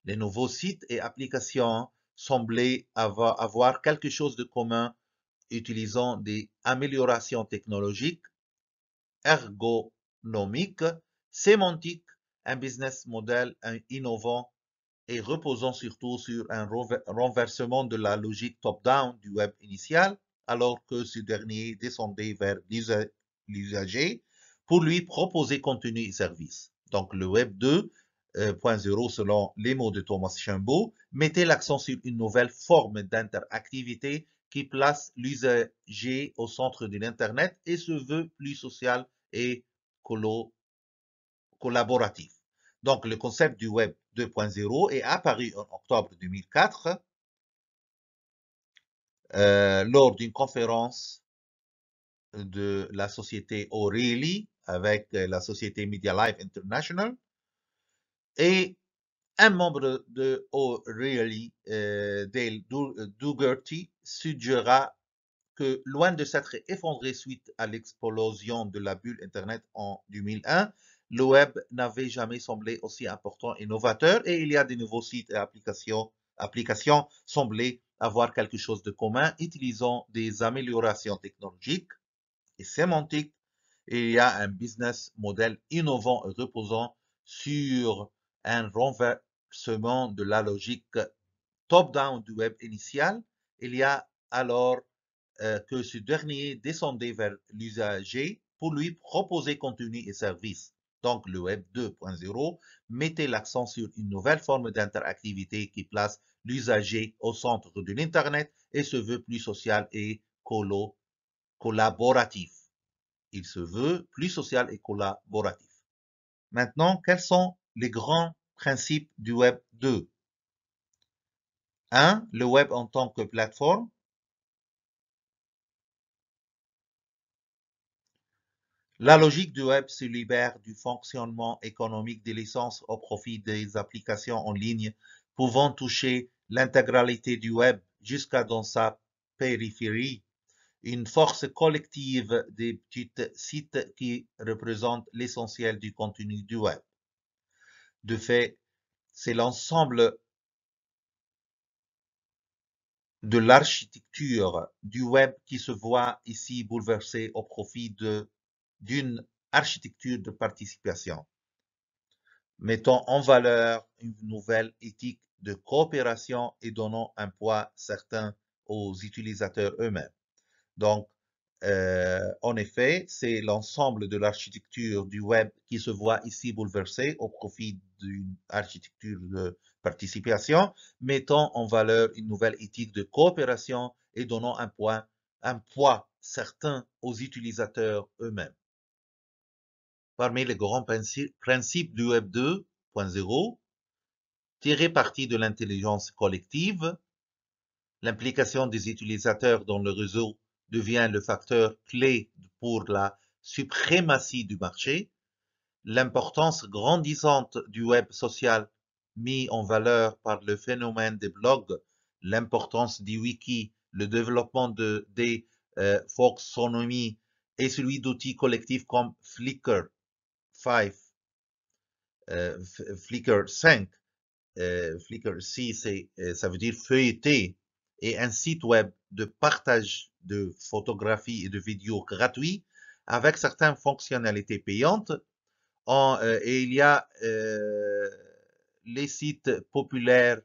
Les nouveaux sites et applications semblaient avoir quelque chose de commun, utilisant des améliorations technologiques, ergonomiques, sémantiques, un business model innovant et reposant surtout sur un renversement de la logique top-down du web initial, alors que ce dernier descendait vers l'usager pour lui proposer contenu et services. Donc le Web 2.0, selon les mots de Thomas Shambo, mettait l'accent sur une nouvelle forme d'interactivité qui place l'usager au centre de l'Internet et se veut plus social et collaboratif. Donc le concept du Web 2.0 est apparu en octobre 2004 lors d'une conférence de la société O'Reilly avec la société Media Live International et Un membre de O'Reilly, Dale Dougherty, suggéra que, loin de s'être effondré suite à l'explosion de la bulle Internet en 2001, le web n'avait jamais semblé aussi important et novateur, et il y a de nouveaux sites et applications semblaient avoir quelque chose de commun, utilisant des améliorations technologiques et sémantiques. Et il y a un business model innovant et reposant sur un renversement de la logique top-down du web initial. Il y a alors que ce dernier descendait vers l'usager pour lui proposer contenu et services. Donc, le Web 2.0 mettait l'accent sur une nouvelle forme d'interactivité qui place l'usager au centre de l'Internet et se veut plus social et collaboratif. Il se veut plus social et collaboratif. Maintenant, quels sont les grands principes du Web 2? 1. Le web en tant que plateforme. La logique du web se libère du fonctionnement économique des licences au profit des applications en ligne, pouvant toucher l'intégralité du web jusqu'à dans sa périphérie. Une force collective des petits sites qui représentent l'essentiel du contenu du web. De fait, c'est l'ensemble de l'architecture du web qui se voit ici bouleversée au profit d'une architecture de participation, mettant en valeur une nouvelle éthique de coopération et donnant un poids certain aux utilisateurs eux-mêmes. Donc, en effet, c'est l'ensemble de l'architecture du web qui se voit ici bouleversée au profit d'une architecture de participation, mettant en valeur une nouvelle éthique de coopération et donnant un poids certain aux utilisateurs eux-mêmes. Parmi les grands principes du Web 2.0, tirer parti de l'intelligence collective, l'implication des utilisateurs dans le réseau devient le facteur clé pour la suprématie du marché, l'importance grandissante du web social mis en valeur par le phénomène des blogs, l'importance du wiki, le développement des folksonomies et celui d'outils collectifs comme Flickr 5, Flickr 5, Flickr 6, ça veut dire feuilleter, et un site web de partage de photographies et de vidéos gratuits avec certaines fonctionnalités payantes. Et il y a les sites populaires.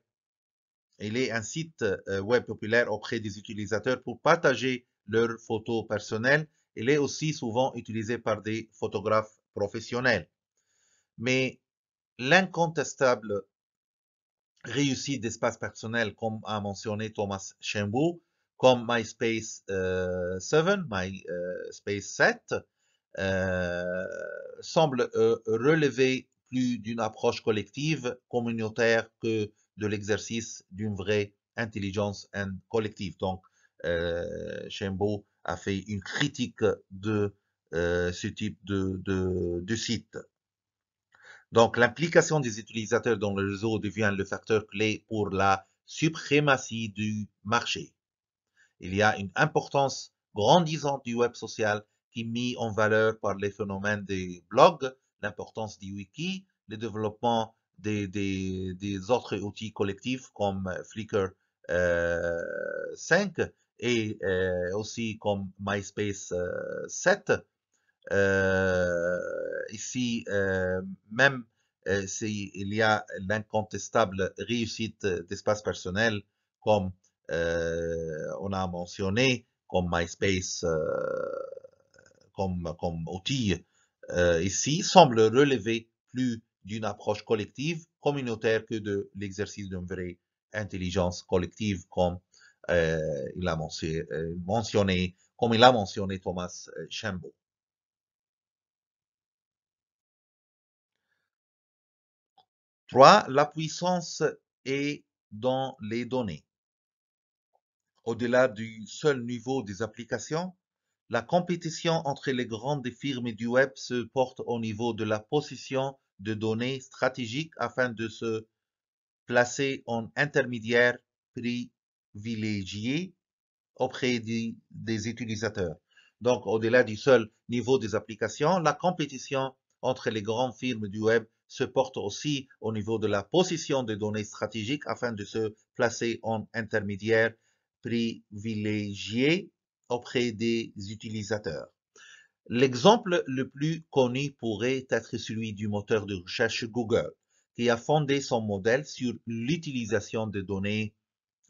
Il est un site web populaire auprès des utilisateurs pour partager leurs photos personnelles. Il est aussi souvent utilisé par des photographes professionnels. Mais l'incontestable réussite d'espace personnel, comme a mentionné Thomas Chambaud, comme MySpace 7, semble relever plus d'une approche collective, communautaire, que de l'exercice d'une vraie intelligence collective. Donc, Chambaud a fait une critique de ce type de site. Donc, l'implication des utilisateurs dans le réseau devient le facteur clé pour la suprématie du marché. Il y a une importance grandissante du web social qui est mise en valeur par les phénomènes des blogs, l'importance du wiki, le développement des autres outils collectifs comme Flickr 5 et aussi comme MySpace 7. Ici, même s'il y a l'incontestable réussite d'espace personnel, comme on a mentionné, comme MySpace, comme outil ici, semble relever plus d'une approche collective, communautaire, que de l'exercice d'une vraie intelligence collective, comme il a mentionné, comme il a mentionné Thomas Chambaud. 3. La puissance est dans les données. Au-delà du seul niveau des applications, la compétition entre les grandes firmes du web se porte au niveau de la possession de données stratégiques afin de se placé en intermédiaire privilégié auprès des utilisateurs. Donc, au-delà du seul niveau des applications, la compétition entre les grandes firmes du web se porte aussi au niveau de la possession de données stratégiques afin de se placer en intermédiaire privilégié auprès des utilisateurs. L'exemple le plus connu pourrait être celui du moteur de recherche Google, qui a fondé son modèle sur l'utilisation de données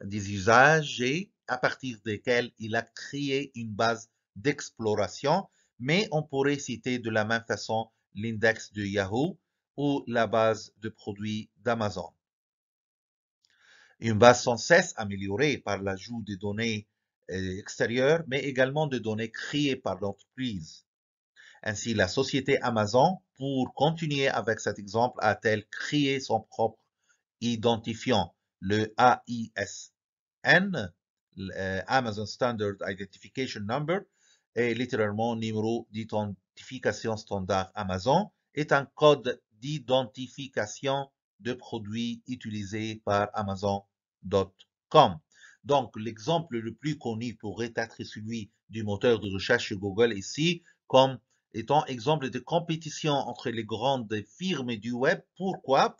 des usagers à partir desquels il a créé une base d'exploration, mais on pourrait citer de la même façon l'index de Yahoo ou la base de produits d'Amazon. Une base sans cesse améliorée par l'ajout de données extérieures, mais également de données créées par l'entreprise. Ainsi, la société Amazon, pour continuer avec cet exemple, a-t-elle créé son propre identifiant, le AISN, Amazon Standard Identification Number, est littéralement numéro d'identification standard Amazon, est un code d'identification de produits utilisés par Amazon.com. Donc, l'exemple le plus connu pourrait être celui du moteur de recherche Google ici, comme étant exemple de compétition entre les grandes firmes du web. Pourquoi?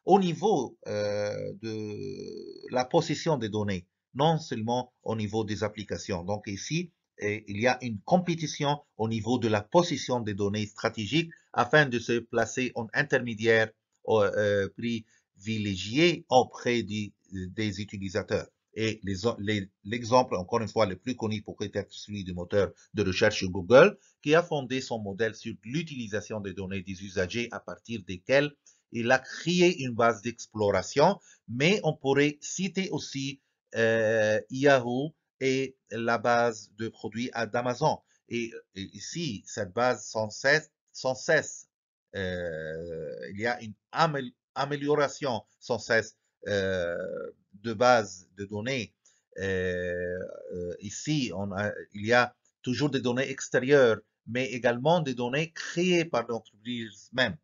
Au niveau de la possession des données, non seulement au niveau des applications. Donc ici, il y a une compétition au niveau de la possession des données stratégiques afin de se placer en intermédiaire privilégié auprès des utilisateurs. Et l'exemple, encore une fois, le plus connu pourrait être celui du moteur de recherche Google, qui a fondé son modèle sur l'utilisation des données des usagers à partir desquelles il a créé une base d'exploration, mais on pourrait citer aussi Yahoo et la base de produits d'Amazon. Et ici, cette base sans cesse il y a une amélioration sans cesse de base de données. Ici, il y a toujours des données extérieures, mais également des données créées par l'entreprise même.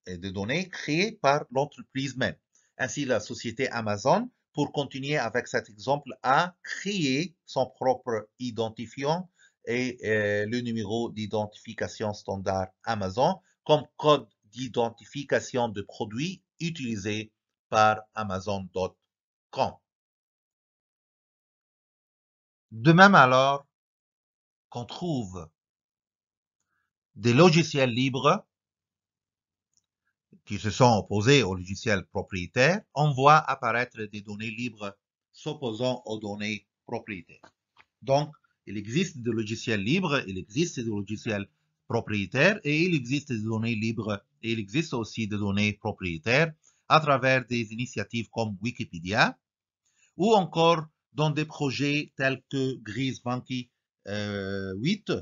Et des données créées par l'entreprise même. Ainsi, la société Amazon, pour continuer avec cet exemple, a créé son propre identifiant et le numéro d'identification standard Amazon comme code d'identification de produits utilisés par Amazon.com. De même alors qu'on trouve des logiciels libres qui se sont opposés aux logiciels propriétaires, on voit apparaître des données libres s'opposant aux données propriétaires. Donc, il existe des logiciels libres, il existe des logiciels propriétaires et il existe des données libres et il existe aussi des données propriétaires à travers des initiatives comme Wikipédia ou encore dans des projets tels que GreaseMonkey 8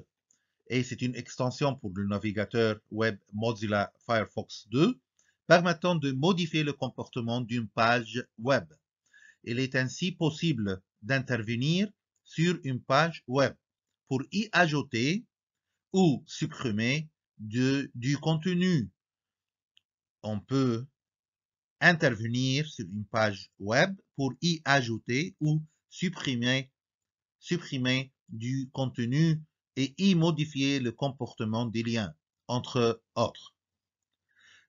et c'est une extension pour le navigateur web Mozilla Firefox 2 permettant de modifier le comportement d'une page web. Il est ainsi possible d'intervenir sur une page web pour y ajouter ou supprimer du contenu. On peut intervenir sur une page web pour y ajouter ou supprimer du contenu et y modifier le comportement des liens, entre autres.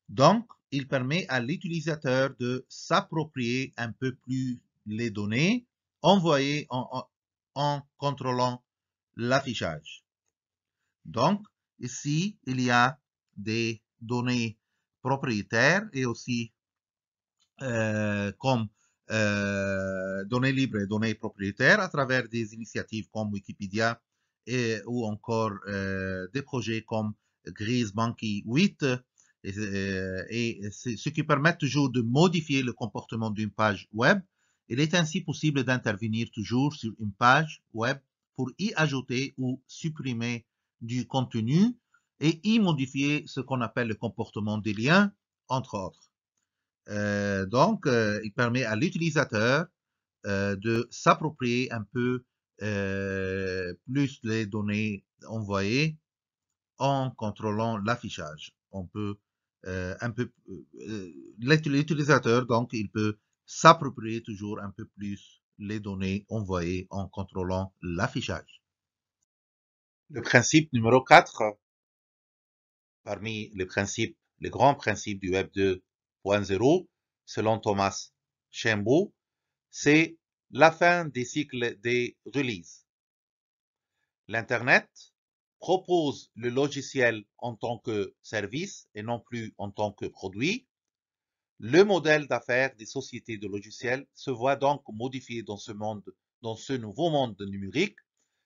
Donc, il permet à l'utilisateur de s'approprier un peu plus les données envoyées en contrôlant l'affichage. Donc, ici, il y a des données propriétaires et aussi comme données libres et données propriétaires à travers des initiatives comme Wikipédia ou encore des projets comme GreaseMonkey 8 et ce qui permet toujours de modifier le comportement d'une page web. Il est ainsi possible d'intervenir toujours sur une page web pour y ajouter ou supprimer du contenu et y modifier ce qu'on appelle le comportement des liens, entre autres. Donc, il permet à l'utilisateur de s'approprier un peu plus les données envoyées en contrôlant l'affichage. On peut l'utilisateur, donc, il peut s'approprier toujours un peu plus les données envoyées en contrôlant l'affichage. Le principe numéro 4, parmi les grands principes du Web 2.0, selon Thomas Shenbou, c'est la fin des cycles des releases. L'Internet propose le logiciel en tant que service et non plus en tant que produit. Le modèle d'affaires des sociétés de logiciels se voit donc modifié dans ce nouveau monde numérique.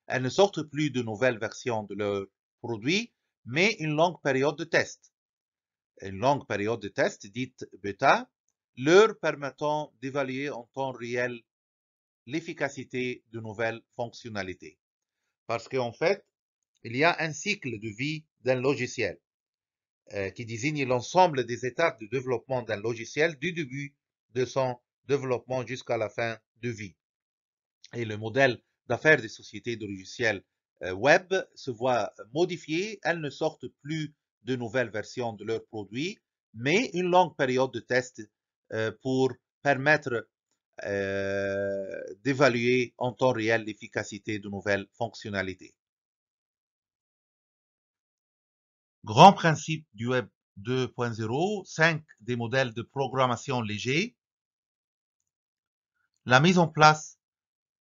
Elles ne sortent plus de nouvelles versions de leurs produits, mais une longue période de test. Une longue période de test, dite bêta, leur permettant d'évaluer en temps réel l'efficacité de nouvelles fonctionnalités. Parce qu'en fait, il y a un cycle de vie d'un logiciel qui désigne l'ensemble des étapes de développement d'un logiciel du début de son développement jusqu'à la fin de vie. Et le modèle d'affaires des sociétés de logiciels web se voit modifié. Elles ne sortent plus de nouvelles versions de leurs produits, mais une longue période de test pour permettre d'évaluer en temps réel l'efficacité de nouvelles fonctionnalités. Grand principe du Web 2.0, 5 des modèles de programmation légers. La mise en place,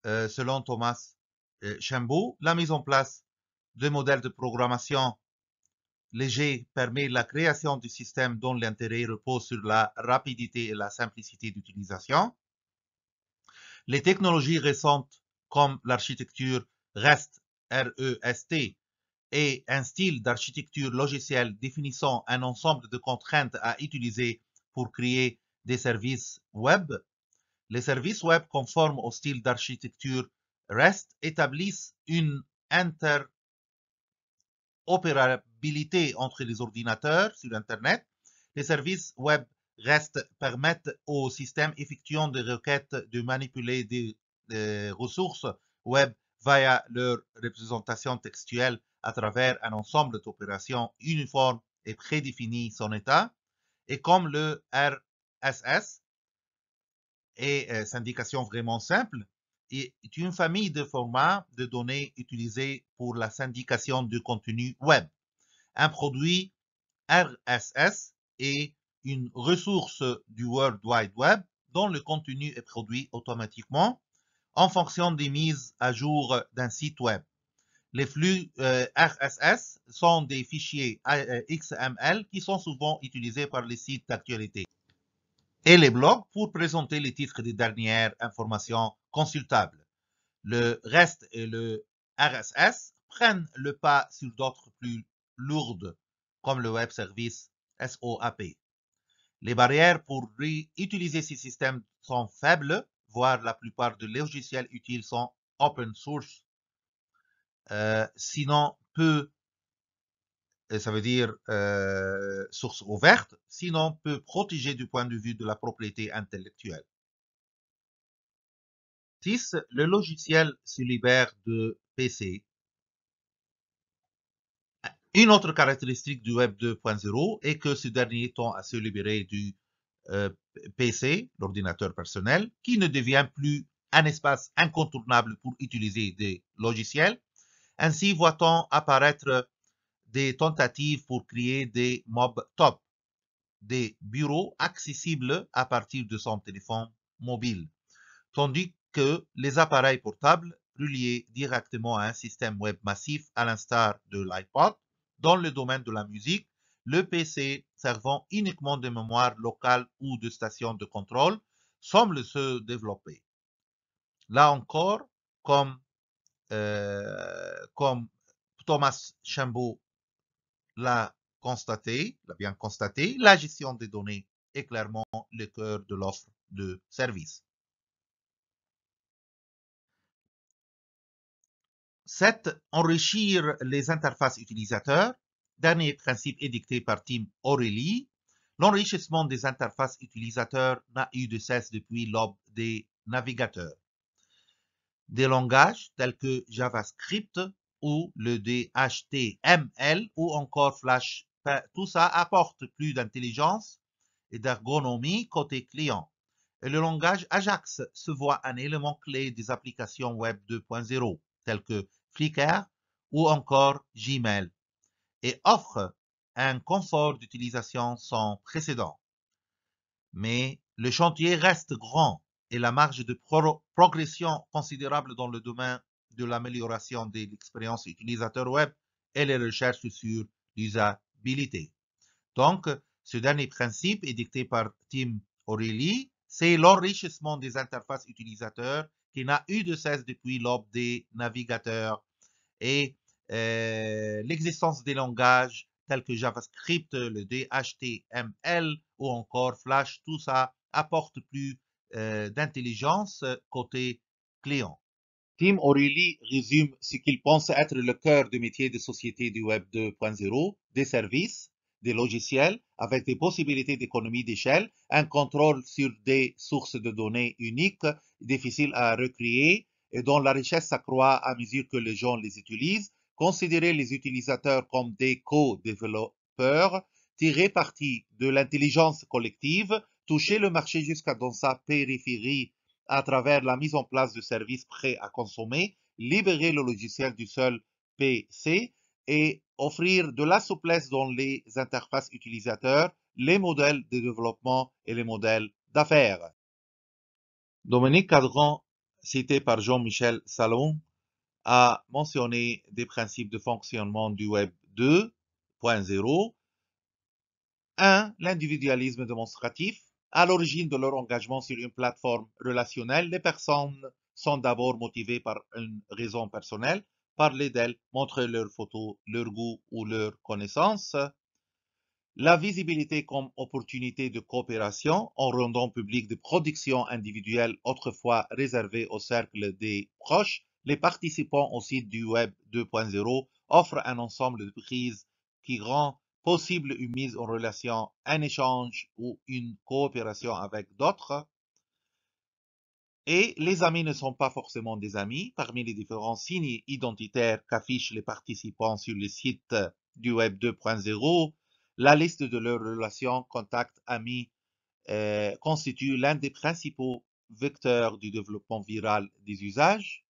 selon Thomas Shenbou, la mise en place de modèles de programmation légers permet la création du système dont l'intérêt repose sur la rapidité et la simplicité d'utilisation. Les technologies récentes comme l'architecture REST, R-E-S-T, et un style d'architecture logicielle définissant un ensemble de contraintes à utiliser pour créer des services web. Les services web conformes au style d'architecture REST établissent une interopérabilité entre les ordinateurs sur Internet. Les services web REST permettent aux systèmes effectuant des requêtes de manipuler des ressources web via leur représentation textuelle à travers un ensemble d'opérations uniformes et prédéfinies son état. Et comme le RSS est syndication vraiment simple, est une famille de formats de données utilisés pour la syndication du contenu web. Un produit RSS est une ressource du World Wide Web dont le contenu est produit automatiquement en fonction des mises à jour d'un site web. Les flux RSS sont des fichiers XML qui sont souvent utilisés par les sites d'actualité et les blogs pour présenter les titres des dernières informations consultables. Le REST et le RSS prennent le pas sur d'autres plus lourdes, comme le Web Service SOAP. Les barrières pour utiliser ces systèmes sont faibles, voire la plupart des logiciels utiles sont open source, sinon peu, ça veut dire source ouverte, sinon peu protégé du point de vue de la propriété intellectuelle. 6. Le logiciel se libère de PC. Une autre caractéristique du Web 2.0 est que ce dernier tend à se libérer du PC, l'ordinateur personnel, qui ne devient plus un espace incontournable pour utiliser des logiciels. Ainsi, voit-on apparaître des tentatives pour créer des mob top, des bureaux accessibles à partir de son téléphone mobile, tandis que les appareils portables reliés directement à un système web massif à l'instar de l'iPod, dans le domaine de la musique, le PC servant uniquement de mémoire locale ou de station de contrôle semble se développer. Là encore, comme Thomas Shenbou l'a bien constaté, la gestion des données est clairement le cœur de l'offre de service. 7. Enrichir les interfaces utilisateurs. Dernier principe édicté par Tim O'Reilly. L'enrichissement des interfaces utilisateurs n'a eu de cesse depuis l'aube des navigateurs. Des langages tels que JavaScript ou le HTML ou encore Flash tout ça apporte plus d'intelligence et d'ergonomie côté client. Et le langage Ajax se voit un élément clé des applications Web 2.0, telles que Flickr ou encore Gmail, et offre un confort d'utilisation sans précédent. Mais le chantier reste grand et la marge de progression considérable dans le domaine de l'amélioration de l'expérience utilisateur web et les recherches sur l'usabilité. Donc, ce dernier principe est dicté par Tim O'Reilly, c'est l'enrichissement des interfaces utilisateurs qui n'a eu de cesse depuis l'aube des navigateurs et l'existence des langages tels que JavaScript, le HTML ou encore Flash, tout ça apporte plus d'intelligence côté client. Tim O'Reilly résume ce qu'il pense être le cœur du métier des sociétés du Web 2.0, des services, des logiciels, avec des possibilités d'économie d'échelle, un contrôle sur des sources de données uniques, difficiles à recréer et dont la richesse s'accroît à mesure que les gens les utilisent, considérer les utilisateurs comme des co-développeurs, tirer parti de l'intelligence collective, toucher le marché jusqu'à dans sa périphérie à travers la mise en place de services prêts à consommer, libérer le logiciel du seul PC et offrir de la souplesse dans les interfaces utilisateurs, les modèles de développement et les modèles d'affaires. Dominique Cadran, cité par Jean-Michel Salon, a mentionné des principes de fonctionnement du Web 2.0. 1. L'individualisme démonstratif. À l'origine de leur engagement sur une plateforme relationnelle, les personnes sont d'abord motivées par une raison personnelle, parler d'elles, montrer leurs photos, leur goût ou leurs connaissances. La visibilité comme opportunité de coopération en rendant public des productions individuelles autrefois réservées au cercle des proches. Les participants au site du Web 2.0 offrent un ensemble de prises qui rend possible une mise en relation, un échange ou une coopération avec d'autres. Et les amis ne sont pas forcément des amis. Parmi les différents signes identitaires qu'affichent les participants sur le site du Web 2.0, la liste de leurs relations, contacts, amis constitue l'un des principaux vecteurs du développement viral des usages.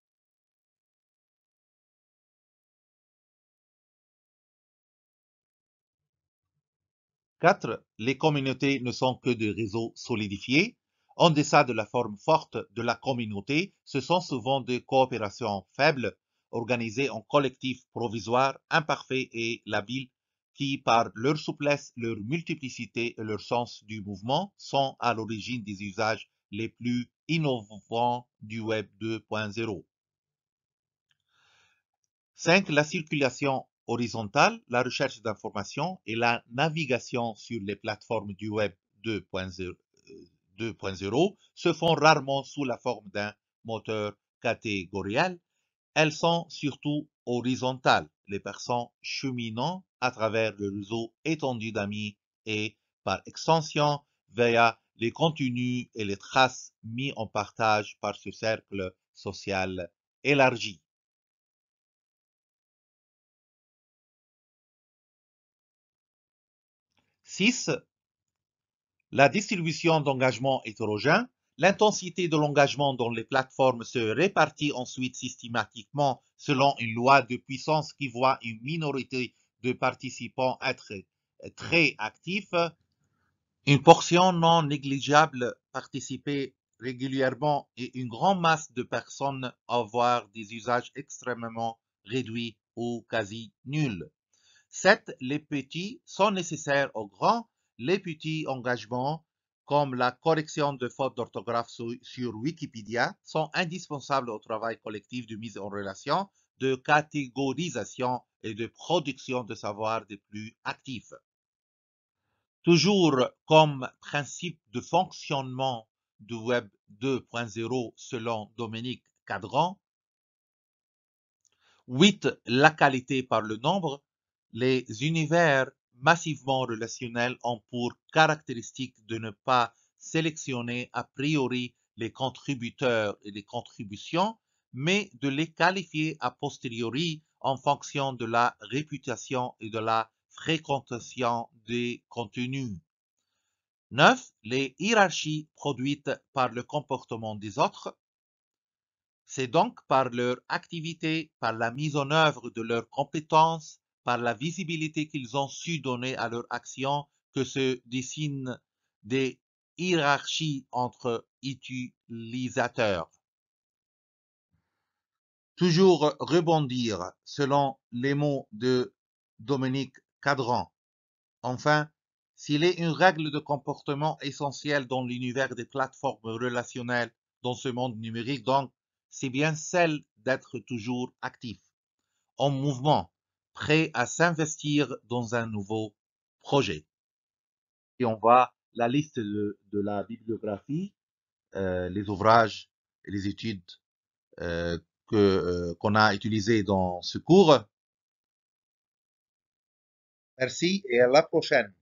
4. Les communautés ne sont que des réseaux solidifiés. En deçà de la forme forte de la communauté, ce sont souvent des coopérations faibles, organisées en collectifs provisoires, imparfaits et labiles, qui, par leur souplesse, leur multiplicité et leur sens du mouvement, sont à l'origine des usages les plus innovants du Web 2.0. 5. La circulation horizontale, la recherche d'informations et la navigation sur les plateformes du Web 2.0 se font rarement sous la forme d'un moteur catégoriel. Elles sont surtout horizontales, les personnes cheminant à travers le réseau étendu d'amis et, par extension, via les contenus et les traces mis en partage par ce cercle social élargi. 6. La distribution d'engagement hétérogène. L'intensité de l'engagement dans les plateformes se répartit ensuite systématiquement selon une loi de puissance qui voit une minorité de participants être très actifs, une portion non négligeable participer régulièrement et une grande masse de personnes avoir des usages extrêmement réduits ou quasi nuls. 7. Les petits sont nécessaires aux grands. Les petits engagements, comme la correction de fautes d'orthographe sur Wikipédia, sont indispensables au travail collectif de mise en relation, de catégorisation et de production de savoir des plus actifs. Toujours comme principe de fonctionnement du Web 2.0 selon Dominique Cadran. 8. La qualité par le nombre. Les univers massivement relationnels ont pour caractéristique de ne pas sélectionner a priori les contributeurs et les contributions, mais de les qualifier a posteriori en fonction de la réputation et de la fréquentation des contenus. 9. Les hiérarchies produites par le comportement des autres. C'est donc par leur activité, par la mise en œuvre de leurs compétences, par la visibilité qu'ils ont su donner à leur action que se dessinent des hiérarchies entre utilisateurs. Toujours rebondir selon les mots de Dominique Cadran. Enfin, s'il est une règle de comportement essentielle dans l'univers des plateformes relationnelles dans ce monde numérique, donc, c'est bien celle d'être toujours actif, en mouvement, prêt à s'investir dans un nouveau projet. Et on voit la liste de la bibliographie, les ouvrages et les études qu'on a utilisées dans ce cours. Merci et à la prochaine.